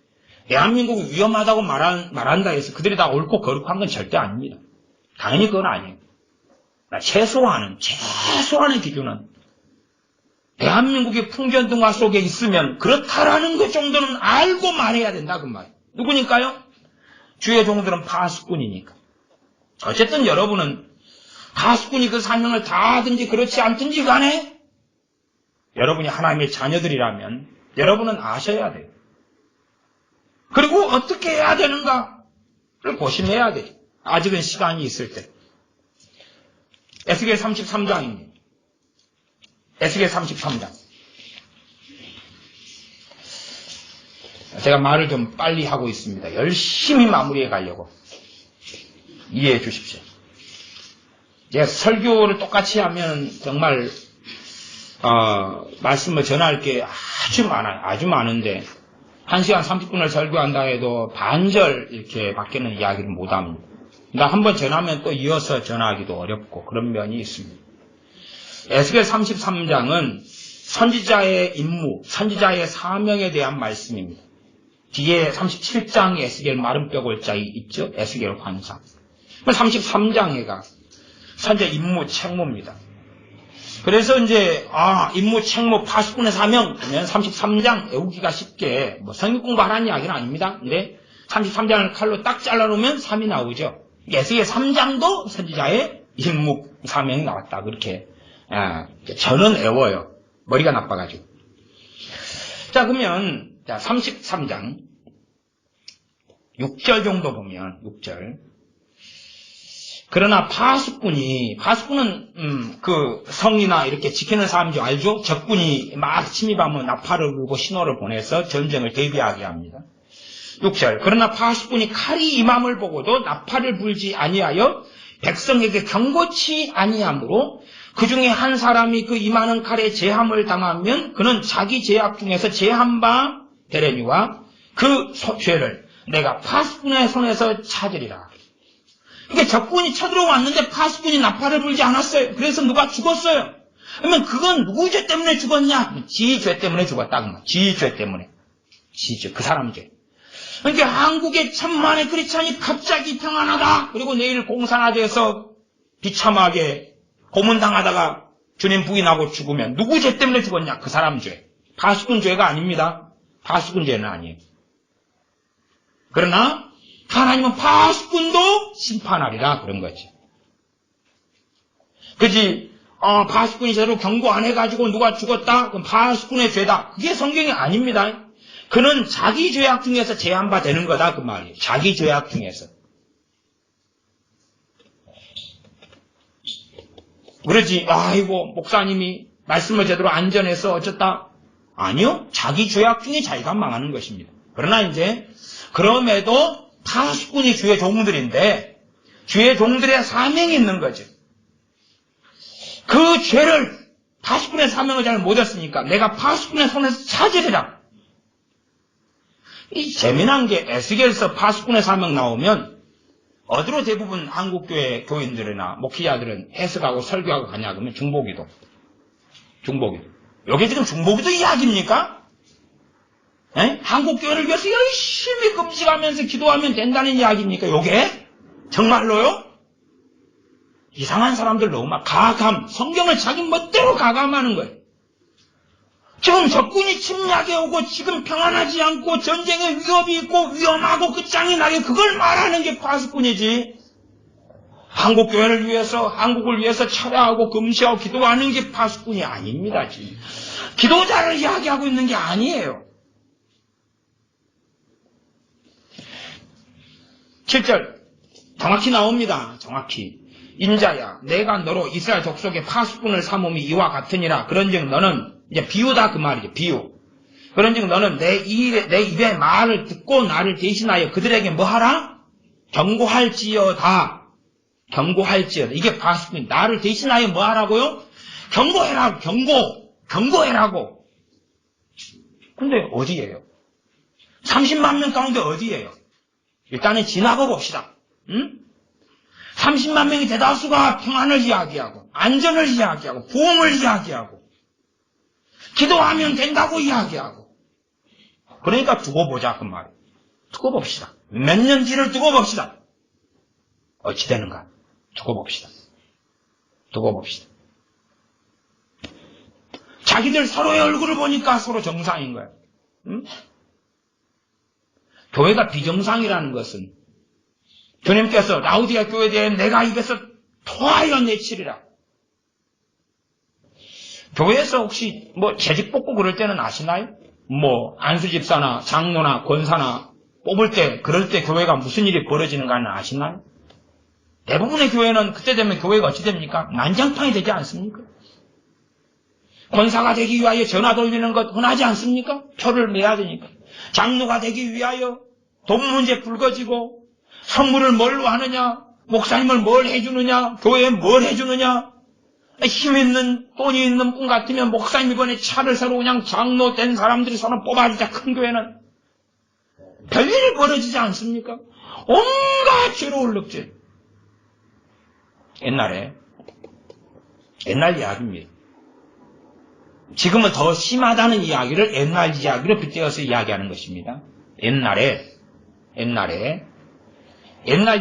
대한민국이 위험하다고 말한다 해서 그들이 다 옳고 거룩한 건 절대 아닙니다. 당연히 그건 아니에요. 최소한의 기준은 대한민국의 풍전등화 속에 있으면 그렇다라는 것 정도는 알고 말해야 된다 그 말. 누구니까요? 주의 종들은 파수꾼이니까. 어쨌든 여러분은 파수꾼이 그 사명을 다 하든지 그렇지 않든지 간에 여러분이 하나님의 자녀들이라면 여러분은 아셔야 돼요. 그리고 어떻게 해야 되는가를 고심해야 돼요. 아직은 시간이 있을 때. 에스겔 33장입니다. 에스겔 33장. 제가 말을 좀 빨리 하고 있습니다. 열심히 마무리해 가려고. 이해해 주십시오. 제가 설교를 똑같이 하면 정말 말씀을 전할 게 아주 많아요. 아주 많은데 1시간 30분을 설교한다 해도 반절 이렇게 밖에는 이야기를 못합니다. 나 한번 전하면 또 이어서 전하기도 어렵고 그런 면이 있습니다. 에스겔 33장은 선지자의 임무, 선지자의 사명에 대한 말씀입니다. 뒤에 37장에 에스겔 마른 뼈골짜기 있죠? 에스겔 환상. 33장에가 선지자 임무, 책무입니다. 그래서 이제 임무, 책무, 파수꾼의 사명 그러면 33장 외우기가 쉽게 성경 공부하라는 이야기는 아닙니다. 근데 33장을 칼로 딱 잘라놓으면 3이 나오죠. 에스겔 3장도 선지자의 임무, 사명이 나왔다. 그렇게 저는 외워요. 머리가 나빠가지고. 자, 그러면 33장 6절 정도 보면 6절. 그러나 파수꾼은 그 성이나 이렇게 지키는 사람인 줄 알죠? 적군이 막 침입하면 나팔을 불고 신호를 보내서 전쟁을 대비하게 합니다. 6절. 그러나 파수꾼이 칼이 임함을 보고도 나팔을 불지 아니하여 백성에게 경고치 아니하므로 그 중에 한 사람이 그 임하는 칼에 제함을 당하면 그는 자기 죄악 중에서 제한 바 되려니와 그 죄를 내가 파수꾼의 손에서 찾으리라. 그러니까 적군이 쳐들어왔는데 파수꾼이 나팔을 불지 않았어요. 그래서 누가 죽었어요. 그러면 그건 누구 죄 때문에 죽었냐? 지 죄 때문에 죽었다. 지 죄 때문에. 지 죄, 그 사람 죄. 그러니까 한국의 천만의 크리스찬이 갑자기 평안하다. 그리고 내일 공산화돼서 비참하게 고문당하다가 주님 부인하고 죽으면 누구 죄 때문에 죽었냐? 그 사람 죄. 파수꾼 죄가 아닙니다. 파수꾼 죄는 아니에요. 그러나 하나님은 파수꾼도 심판하리라 그런 거지. 그지? 파수꾼이 제대로 경고 안 해가지고 누가 죽었다? 그럼 파수꾼의 죄다. 그게 성경이 아닙니다. 그는 자기 죄악 중에서 제한 바 되는 거다 그 말이에요. 자기 죄악 중에서. 그러지, 아이고 목사님이 말씀을 제대로 안 전해서 어쩌다. 아니요. 자기 죄악 중에 자기가 망하는 것입니다. 그러나 이제 그럼에도 파수꾼이 주의 종들인데 주의 종들의 사명이 있는 거죠. 그 죄를 파수꾼의 사명을 잘 못했으니까 내가 파수꾼의 손에서 찾으리라. 이 재미난 게 에스겔서 파수꾼의 사명 나오면 어디로 대부분 한국교회 교인들이나 목회자들은 해석하고 설교하고 가냐 그러면 중보기도. 여기 지금 중보기도 이야기입니까? 한국교회를 위해서 열심히 금식하면서 기도하면 된다는 이야기입니까? 요게? 정말로요? 이상한 사람들 너무 막 가감, 성경을 자기 멋대로 가감하는 거예요. 지금 적군이 침략해 오고 지금 평안하지 않고 전쟁의 위협이 있고 위험하고 끝장이 나게 그걸 말하는 게 파수꾼이지. 한국교회를 위해서, 한국을 위해서 철야하고 금시하고 기도하는 게 파수꾼이 아닙니다. 지금. 기도자를 이야기하고 있는 게 아니에요. 7절 정확히 나옵니다. 정확히. 인자야 내가 너로 이스라엘 족속의 파수꾼을 삼음이 이와 같으니라. 그런즉 너는 이제 비유다 그 말이죠. 비유. 그런즉 너는 내 입의 말을 듣고 나를 대신하여 그들에게 뭐하라? 경고할지어다. 이게 파수꾼. 나를 대신하여 뭐하라고요? 경고해라. 경고해라고. 근데 어디예요? 30만 명 가운데 어디예요? 일단은 지나고 봅시다. 30만 명의 대다수가 평안을 이야기하고 안전을 이야기하고 보험을 이야기하고 기도하면 된다고 이야기하고 그러니까 두고 보자 그 말이에요. 두고 봅시다. 몇 년지를 두고 봅시다. 어찌 되는가? 두고 봅시다. 두고 봅시다. 자기들 서로의 얼굴을 보니까 서로 정상인 거예요. 응? 교회가 비정상이라는 것은 주님께서 라우디아 교회에 대해 내가 입에서 토하여 내치리라. 교회에서 혹시 뭐 재직 뽑고 그럴 때는 아시나요? 뭐 안수집사나 장로나 권사나 뽑을 때 그럴 때 교회가 무슨 일이 벌어지는가는 아시나요? 대부분의 교회는 그때 되면 교회가 어찌 됩니까? 난장판이 되지 않습니까? 권사가 되기 위하여 전화 돌리는 것 흔하지 않습니까? 표를 내야 되니까. 장로가 되기 위하여 돈 문제 불거지고 선물을 뭘로 하느냐, 목사님을 뭘 해주느냐, 교회에 뭘 해주느냐. 힘 있는 돈이 있는 분 같으면 목사님 이번에 차를 사러 그냥 장로 된 사람들이 서로 뽑아주자. 큰 교회는 별일이 벌어지지 않습니까? 온갖 죄로울 력질. 옛날 이야기입니다. 지금은 더 심하다는 이야기를 옛날 이야기로 빗대어서 이야기하는 것입니다. 옛날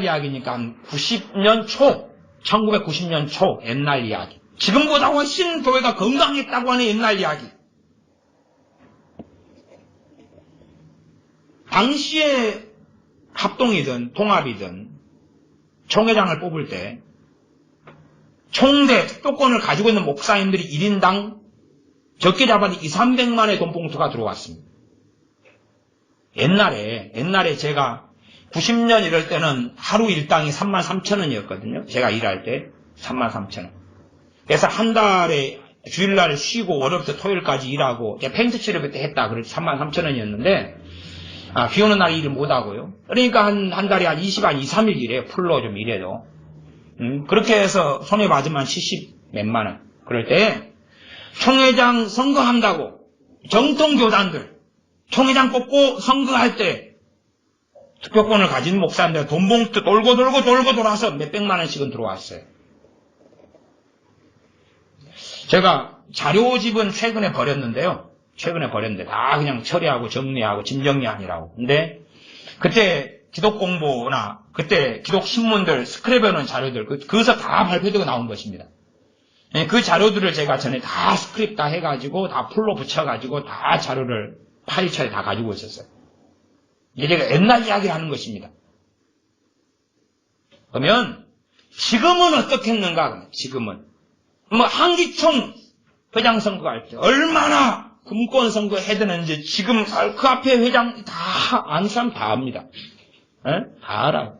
이야기니까 한 90년 초, 1990년 초 옛날 이야기. 지금보다 훨씬 교회가 건강했다고 하는 옛날 이야기. 당시에 합동이든 통합이든 총회장을 뽑을 때 총대 특도권을 가지고 있는 목사님들이 1인당 적게 잡아도 200~300만의 돈봉투가 들어왔습니다. 옛날에 제가 90년 이럴 때는 하루 일당이 33,000원이었거든요. 제가 일할 때 33,000원. 그래서 한 달에 주일날 쉬고 월요일부터 토요일까지 일하고 페인트 칠을 그때 했다. 그래서 33,000원이었는데 비 오는 날 일을 못하고요. 그러니까 한 달에 한 2~3일 일해요. 풀로 좀 일해도. 그렇게 해서 손해 맞으면 70 몇만 원. 그럴 때 총회장 선거한다고 정통교단들 총회장 뽑고 선거할 때 투표권을 가진 목사님들 돈봉투 돌고 돌아서 몇백만 원씩은 들어왔어요. 제가 자료집은 최근에 버렸는데요. 다 그냥 처리하고 정리하고 짐 정리하느라고. 근데 그때 기독 공보나 그때 기독 신문들 스크랩해놓은 자료들 그것서 다 발표되고 나온 것입니다. 그 자료들을 제가 전에 다 스크립 다 해가지고 다 풀로 붙여가지고 다 자료를 파일처리 다 가지고 있었어요. 이게 제가 옛날 이야기를 하는 것입니다. 그러면 지금은 어떻겠는가? 지금은 뭐 한기총 회장 선거할 때 얼마나 금권 선거 해드는지 지금 그 앞에 회장 다 아는 사람 다 압니다. 다 알아요.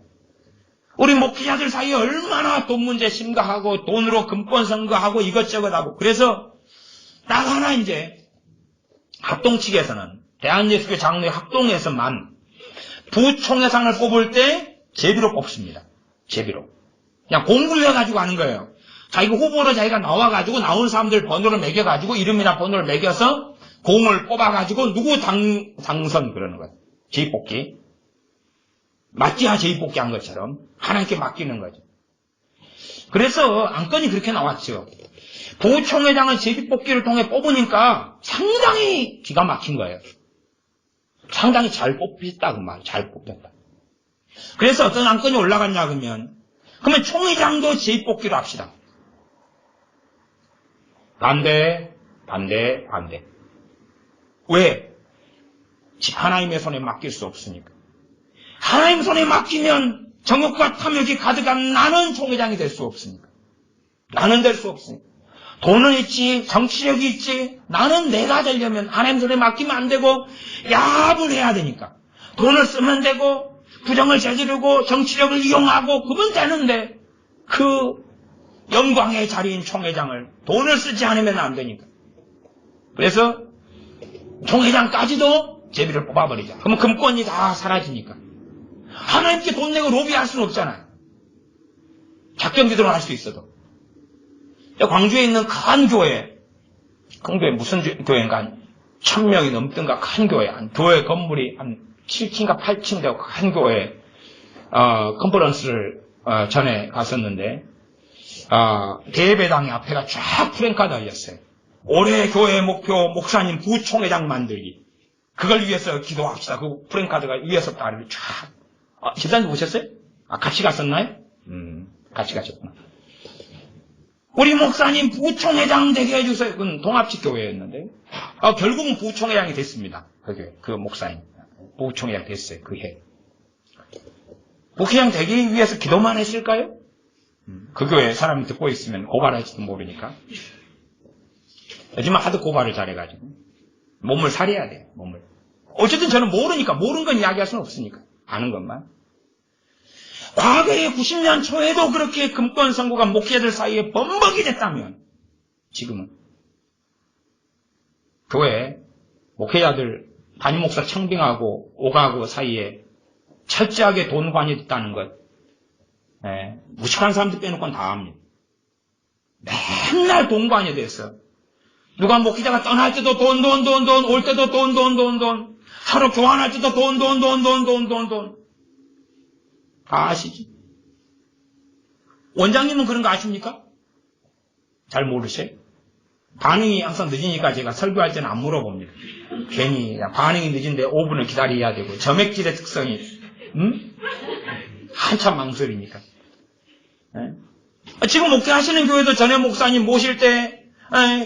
우리 목회자들 사이에 얼마나 돈 문제 심각하고 돈으로 금권 선거하고 이것저것 하고 그래서 딱 하나 이제 합동 측에서는 대한예수교 장로회 합동에서만 부총회장을 뽑을 때 제비로 뽑습니다. 제비로. 그냥 공부를 해가지고 하는 거예요. 자기가 후보로 자기가 나와가지고 나온 사람들 번호를 매겨가지고 이름이나 번호를 매겨서 공을 뽑아가지고 누구 당선 그러는 거예요. 제입뽑기. 마찌하 제입뽑기 한 것처럼 하나님께 맡기는 거죠. 그래서 안건이 그렇게 나왔죠. 부총회장은 제비뽑기를 통해 뽑으니까 상당히 기가 막힌 거예요. 상당히 잘 뽑혔다 그 말. 잘 뽑혔다. 그래서 어떤 안건이 올라갔냐 그러면 총회장도 제입뽑기로 합시다. 반대. 왜? 집 하나님의 손에 맡길 수 없으니까. 하나님 손에 맡기면 정욕과 탐욕이 가득한 나는 총회장이 될 수 없으니까. 나는 될 수 없으니까. 돈은 있지, 정치력이 있지, 나는 내가 되려면 하나님 손에 맡기면 안 되고, 야합을 해야 되니까. 돈을 쓰면 되고, 부정을 저지르고, 정치력을 이용하고, 그건 되는데, 그 영광의 자리인 총회장을 돈을 쓰지 않으면 안 되니까. 그래서, 총회장까지도 제비를 뽑아버리자. 그러면 금권이 다 사라지니까. 하나님께 돈 내고 로비할 수는 없잖아요. 작정지대로 할 수 있어도. 광주에 있는 큰 교회 무슨 교회인가 한 1000명이 넘던가 큰 교회, 교회 건물이 한 7층인가 8층 되고 큰 교회 컨퍼런스를 전에 갔었는데 대배당의 앞에가 쫙 프랭카드 달렸어요. 올해 교회 목표 목사님 부총회장 만들기. 그걸 위해서 기도합시다. 그 프랭카드가 위에서부터 아래로 쫙. 집사님 보셨어요? 같이 갔었나요? 같이 가셨구나. 우리 목사님 부총회장 되게 해주세요. 그건 동합식 교회였는데. 결국은 부총회장이 됐습니다. 그 목사님. 부총회장 됐어요. 그 해. 부총회장 되기 위해서 기도만 했을까요? 그 교회 사람이 듣고 있으면 고발할지도 모르니까. 요즘은 하도 고발을 잘해가지고. 몸을 살해야 돼요. 몸을. 어쨌든 저는 모르니까. 모르는 건 이야기할 수는 없으니까. 아는 것만. 과거에 90년 초에도 그렇게 금권 선거가 목회자들 사이에 범벅이 됐다면 지금은 교회 목회자들 담임 목사 청빙하고 오가고 사이에 철저하게 돈관이 됐다는 것. 무식한 사람들 빼놓고는 다 압니다. 맨날 돈관이 됐어. 누가 목회자가 떠날 때도 돈, 올 때도 돈. 서로 교환할 때도 돈. 다 아시지? 원장님은 그런 거 아십니까? 잘 모르세요? 반응이 항상 늦으니까 제가 설교할 때는 안 물어봅니다. 괜히 반응이 늦은데 5분을 기다려야 되고 점액질의 특성이 한참 망설이니까. 지금 목회하시는 교회도 전에 목사님 모실 때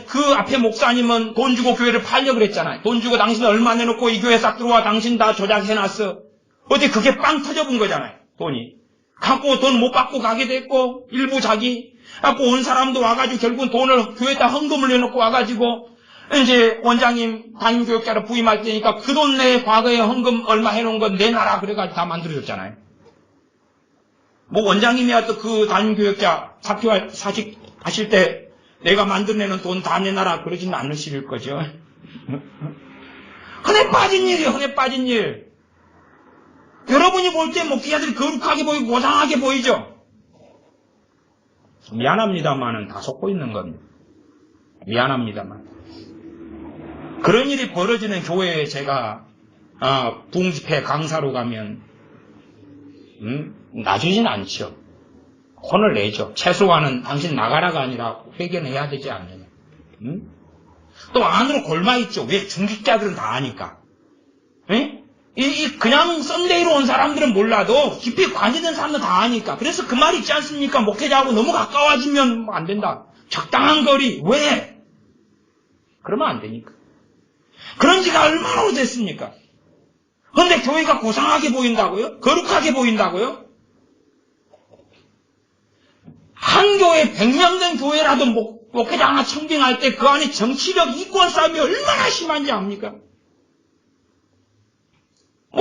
그 앞에 목사님은 돈 주고 교회를 팔려 그랬잖아요. 돈 주고 당신 얼마 내놓고 이 교회 싹 들어와 당신 다 조작해놨어. 어디 그게 빵 터져본 거잖아요. 돈이. 갖고 돈 못 받고 가게 됐고 일부 자기 갖고 온 사람도 와가지고 결국은 돈을 교회에다 헌금을 내놓고 와가지고 이제 원장님 담임교육자로 부임할 때니까 그 돈 내에 과거에 헌금 얼마 해놓은 건 내놔라 그래가지고 다 만들어줬잖아요. 뭐 원장님이야 또 그 담임교육자 사직 하실 때 내가 만들어내는 돈 다 내놔라 그러지는 않으실 거죠. 흔해 빠진 일이에요. 흔해 빠진 일. 여러분이 볼 때 목회자들이 거룩하게 보이고 고상하게 보이죠. 미안합니다만은 다 속고 있는 겁니다. 미안합니다만. 그런 일이 벌어지는 교회에 제가 부흥집회 강사로 가면 놔주진 않죠. 혼을 내죠. 최소한은 당신 나가라가 아니라 회견해야 되지 않느냐. 또 안으로 골마있죠. 왜? 중직자들은 다 아니까. 그냥 썬데이로 온 사람들은 몰라도 깊이 관여된 사람들은 다 아니까. 그래서 그 말 있지 않습니까? 목회자하고 너무 가까워지면 안 된다. 적당한 거리. 왜? 그러면 안 되니까. 그런 지가 얼마나 오래됐습니까? 그런데 교회가 고상하게 보인다고요? 거룩하게 보인다고요? 한 교회 100명 된 교회라도 목회자 하나 청빙할 때 그 안에 정치력 이권 싸움이 얼마나 심한지 압니까?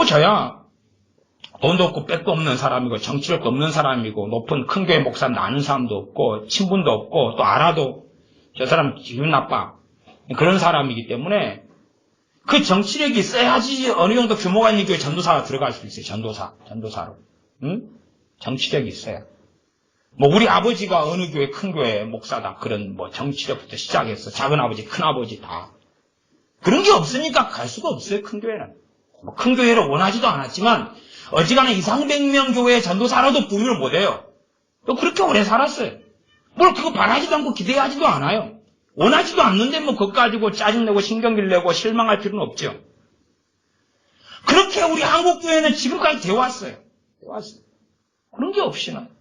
저야 돈도 없고 백도 없는 사람이고 정치력도 없는 사람이고 높은 큰 교회 목사 아는 사람도 없고 친분도 없고 또 알아도 저 사람 기분 나빠 그런 사람이기 때문에 그 정치력이 있어야지 어느 정도 규모가 있는 교회 전도사가 들어갈 수 있어요. 전도사로. 정치력이 있어야. 우리 아버지가 어느 교회 큰 교회 목사다. 그런 정치력부터 시작해서 작은 아버지, 큰 아버지 다. 그런 게 없으니까 갈 수가 없어요. 큰 교회는. 큰 교회를 원하지도 않았지만 어지간한 이상 100명 교회 전도사라도 부임을 못해요. 또 그렇게 오래 살았어요. 뭘 그거 바라지도 않고 기대하지도 않아요. 원하지도 않는데 그것 가지고 짜증내고 신경질 내고 실망할 필요는 없죠. 그렇게 우리 한국교회는 지금까지 되어왔어요. 그런 게 없이는.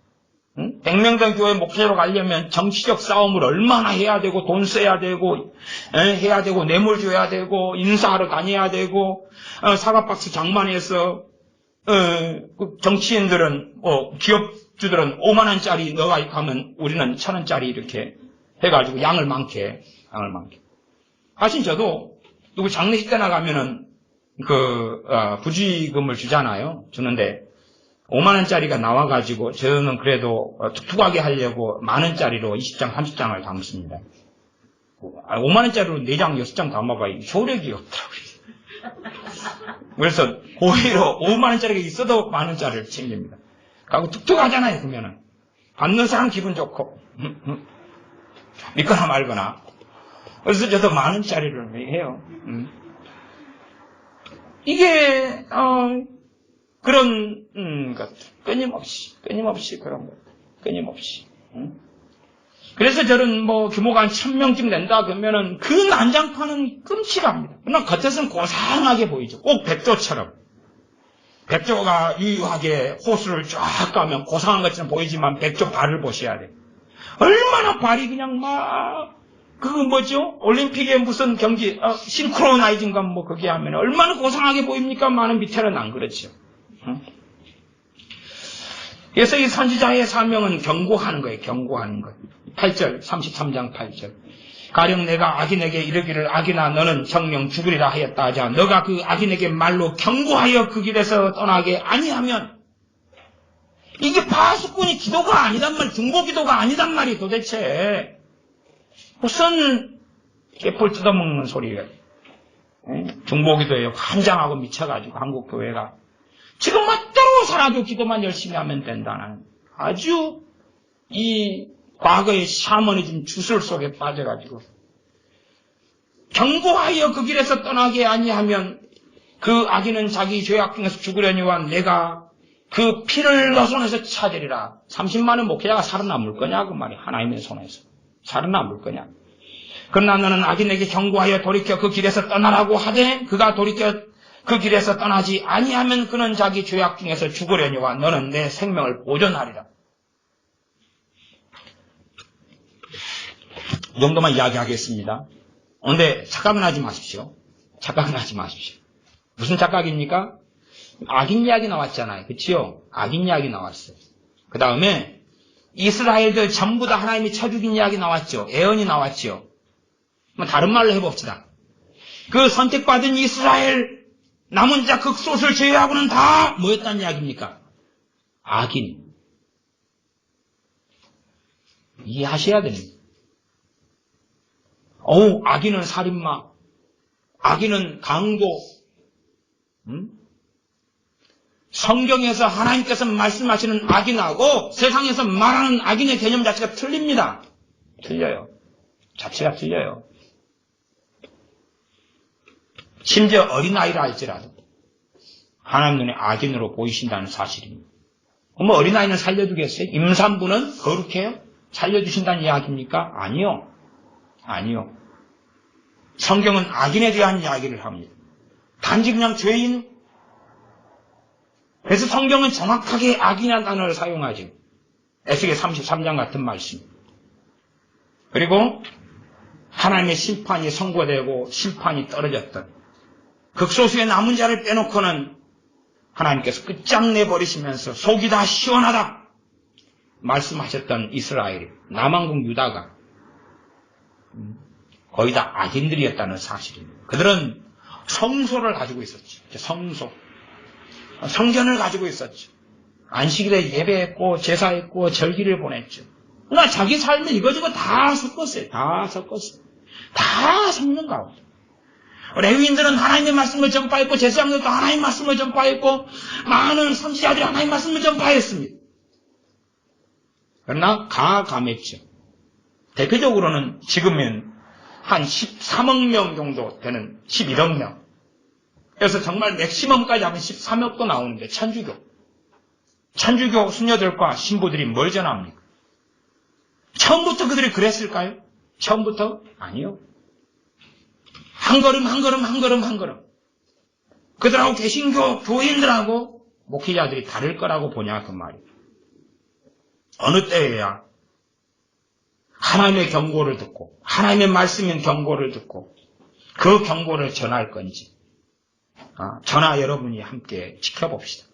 100명 된 교회 목회로 가려면 정치적 싸움을 얼마나 해야 되고 돈 써야 되고 해야 되고 뇌물 줘야 되고 인사하러 다녀야 되고 사과박스 장만해서 정치인들은 기업주들은 5만 원짜리 너가 가면 우리는 1,000원짜리 이렇게 해가지고 양을 많게. 사실 저도 누구 장례식 때 나가면은 부지금을 주잖아요. 주는데 5만 원짜리가 나와가지고 저는 그래도 툭툭하게 하려고 만 원짜리로 20장, 30장을 담습니다. 5만 원짜리로 4장, 6장 담아봐야 효력이 없더라고요. 그래서 오히려 5만 원짜리가 있어도 만 원짜리를 챙깁니다. 그리고 툭툭하잖아요. 그러면은 받는 사람 기분 좋고 믿거나 말거나. 그래서 저도 만 원짜리를 해요. 이게 그런 것 끊임없이 그런 것 끊임없이. 그래서 저는 규모가 한 1,000명쯤 된다 그러면은 그 난장판은 끔찍합니다. 그러나 겉에서는 고상하게 보이죠. 꼭 백조처럼. 백조가 유유하게 호수를 쫙 가면 고상한 것처럼 보이지만 백조 발을 보셔야 돼요. 얼마나 발이 그냥 올림픽에 무슨 경기, 싱크로나이징가 그게 하면 얼마나 고상하게 보입니까? 많은 밑에는 안 그렇죠. 응? 그래서 이 선지자의 사명은 경고하는 거예요. 경고하는 거예요. 8절, 33장 8절. 가령 내가 악인에게 이르기를 악인아 너는 정령 죽으리라 하였다 하자 너가 그 악인에게 말로 경고하여 그 길에서 떠나게 아니하면 이게 파수꾼이 기도가 아니단 말이에요. 중보기도가 아니단 말이에요. 도대체 무슨 깨풀 뜯어먹는 소리예요. 중보기도에 환장하고 미쳐가지고 한국교회가 지금 멋대로 살아도 기도만 열심히 하면 된다는 아주 이 과거의 샤머니즘 주술 속에 빠져가지고 경고하여 그 길에서 떠나게 아니하면 그 악인은 자기 죄악 중에서 죽으려니와 내가 그 피를 너 손에서 찾으리라. 30만의 목회자가 살아남을 거냐 그 말이 하나님의 손에서 살아남을 거냐. 그러나 너는 악인에게 경고하여 돌이켜 그 길에서 떠나라고 하되 그가 돌이켜 그 길에서 떠나지 아니하면 그는 자기 죄악 중에서 죽으려니와 너는 내 생명을 보존하리라. 이 정도만 이야기하겠습니다. 그런데 착각은 하지 마십시오. 착각은 하지 마십시오. 무슨 착각입니까? 악인 이야기 나왔잖아요. 그치요? 악인 이야기 나왔어요. 그 다음에 이스라엘들 전부 다 하나님이 쳐 죽인 이야기 나왔죠. 예언이 나왔죠. 다른 말로 해봅시다. 그 선택받은 이스라엘 남은 자 극소수를 제외하고는 다 뭐였다는 이야기입니까? 악인. 이해하셔야 됩니다. 악인은 살인마, 악인은 강도. 성경에서 하나님께서 말씀하시는 악인하고 세상에서 말하는 악인의 개념 자체가 틀립니다. 틀려요. 자체가 틀려요. 심지어 어린아이라 할지라도 하나님 눈에 악인으로 보이신다는 사실입니다. 그럼 어린아이는 살려두겠어요? 임산부는 거룩해요? 살려주신다는 이야기입니까? 아니요. 아니요. 성경은 악인에 대한 이야기를 합니다. 단지 그냥 죄인. 그래서 성경은 정확하게 악인이라는 단어를 사용하죠. 에스겔 33장 같은 말씀. 그리고 하나님의 심판이 선고되고 심판이 떨어졌던 극소수의 남은 자를 빼놓고는 하나님께서 끝장내버리시면서 속이 다 시원하다 말씀하셨던 이스라엘, 남왕국 유다가 거의 다 악인들이었다는 사실입니다. 그들은 성소를 가지고 있었죠. 성소. 성전을 가지고 있었죠. 안식일에 예배했고 제사했고 절기를 보냈죠. 그러나 자기 삶을 이거저거 다 섞었어요. 다 섞었어요. 다 섞는 가운데. 레위인들은 하나님의 말씀을 전파했고 제사장들도 하나님의 말씀을 전파했고 많은 선지자들이 하나님의 말씀을 전파했습니다. 그러나 가감했죠. 대표적으로는 지금은 한 13억 명 정도 되는 11억 명. 그래서 정말 맥시멈까지 하면 13억도 나오는데 천주교 수녀들과 신부들이 뭘 전합니까? 처음부터 그들이 그랬을까요? 처음부터? 아니요. 한 걸음 한 걸음 한 걸음 한 걸음. 그들하고 개신교 교인들하고 목회자들이 다를 거라고 보냐 그 말이에요. 어느 때에야 하나님의 경고를 듣고 하나님의 말씀인 경고를 듣고 그 경고를 전할 건지 저나 여러분이 함께 지켜봅시다.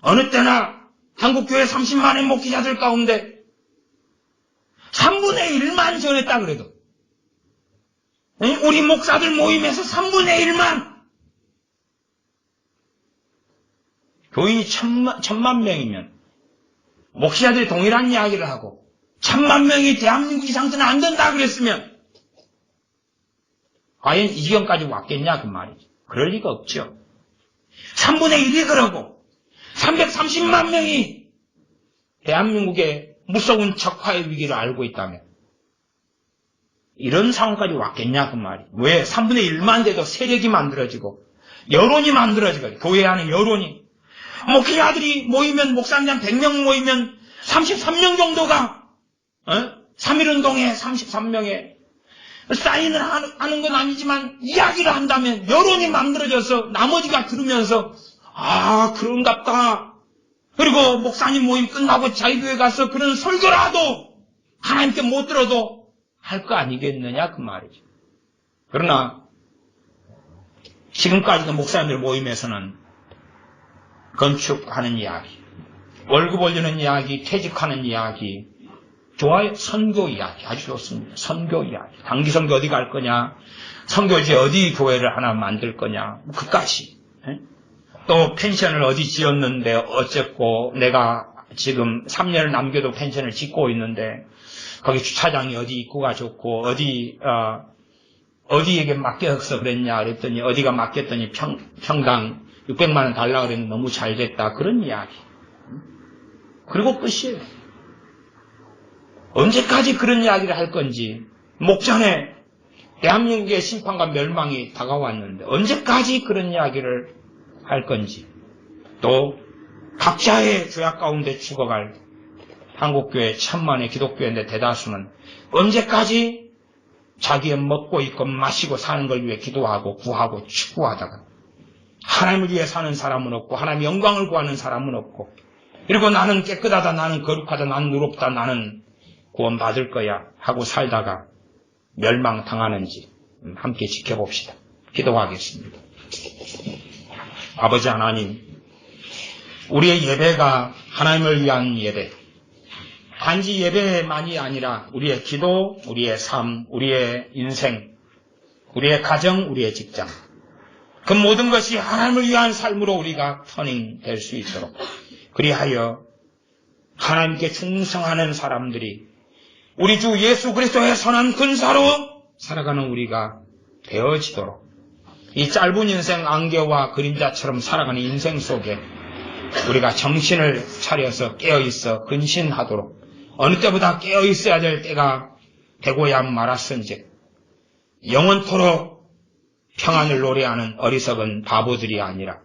어느 때나 한국교회 30만의 목회자들 가운데 3분의 1만 전했다 그래도 우리 목사들 모임에서 3분의 1만 교인이 1000만 명이면 목회자들이 동일한 이야기를 하고 1000만 명이 대한민국 이상서는 안 된다 그랬으면 과연 이 지경까지 왔겠냐 그 말이죠. 그럴 리가 없죠. 3분의 1이 그러고 330만 명이 대한민국의 무서운 적화의 위기를 알고 있다면 이런 상황까지 왔겠냐 그 말이에요. 왜? 3분의 1만 돼도 세력이 만들어지고 여론이 만들어지고 교회 안에 여론이 목회자들이 모이면 목사님 100명 모이면 33명 정도가 3.1운동에 33명에 사인을 하는 건 아니지만 이야기를 한다면 여론이 만들어져서 나머지가 들으면서 그런갑다. 그리고 목사님 모임 끝나고 자기 교회 가서 그런 설교라도 하나님께 못 들어도 할 거 아니겠느냐 그 말이죠. 그러나 지금까지도 목사님들 모임에서는 건축하는 이야기, 월급 올리는 이야기, 퇴직하는 이야기, 좋아요. 선교 이야기 아주 좋습니다. 선교 이야기. 단기 선교 어디 갈 거냐, 선교지 어디 교회를 하나 만들 거냐, 그까지. 또 펜션을 어디 지었는데 어쨌고 내가 지금 3년을 남겨도 펜션을 짓고 있는데 거기 주차장이 어디 입구가 좋고 어디에게 맡겨서 그랬냐 그랬더니 어디가 맡겼더니 평당 600만 원 달라고 그랬는데 너무 잘 됐다. 그런 이야기. 그리고 끝이에요. 언제까지 그런 이야기를 할 건지. 목전에 대한민국의 심판과 멸망이 다가왔는데 언제까지 그런 이야기를 할 건지. 또 각자의 죄악 가운데 죽어갈 한국교회 천만의 기독교회인데 대다수는 언제까지 자기의 먹고 있고 마시고 사는 걸 위해 기도하고 구하고 추구하다가 하나님을 위해 사는 사람은 없고 하나님의 영광을 구하는 사람은 없고 그리고 나는 깨끗하다, 나는 거룩하다, 나는 의롭다, 나는 구원받을 거야 하고 살다가 멸망당하는지 함께 지켜봅시다. 기도하겠습니다. 아버지 하나님, 우리의 예배가 하나님을 위한 예배, 단지 예배만이 아니라 우리의 기도, 우리의 삶, 우리의 인생, 우리의 가정, 우리의 직장, 그 모든 것이 하나님을 위한 삶으로 우리가 터닝될 수 있도록 그리하여 하나님께 충성하는 사람들이 우리 주 예수 그리스도의 선한 근사로 살아가는 우리가 되어지도록 이 짧은 인생 안개와 그림자처럼 살아가는 인생 속에 우리가 정신을 차려서 깨어있어 근신하도록 어느 때보다 깨어있어야 될 때가 되고야 말았은즉 영원토록 평안을 노래하는 어리석은 바보들이 아니라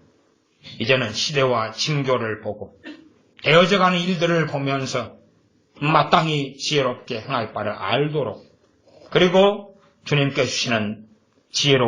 이제는 시대와 징조를 보고 되어져가는 일들을 보면서 마땅히 지혜롭게 행할 바를 알도록 그리고 주님께 주시는 지혜로운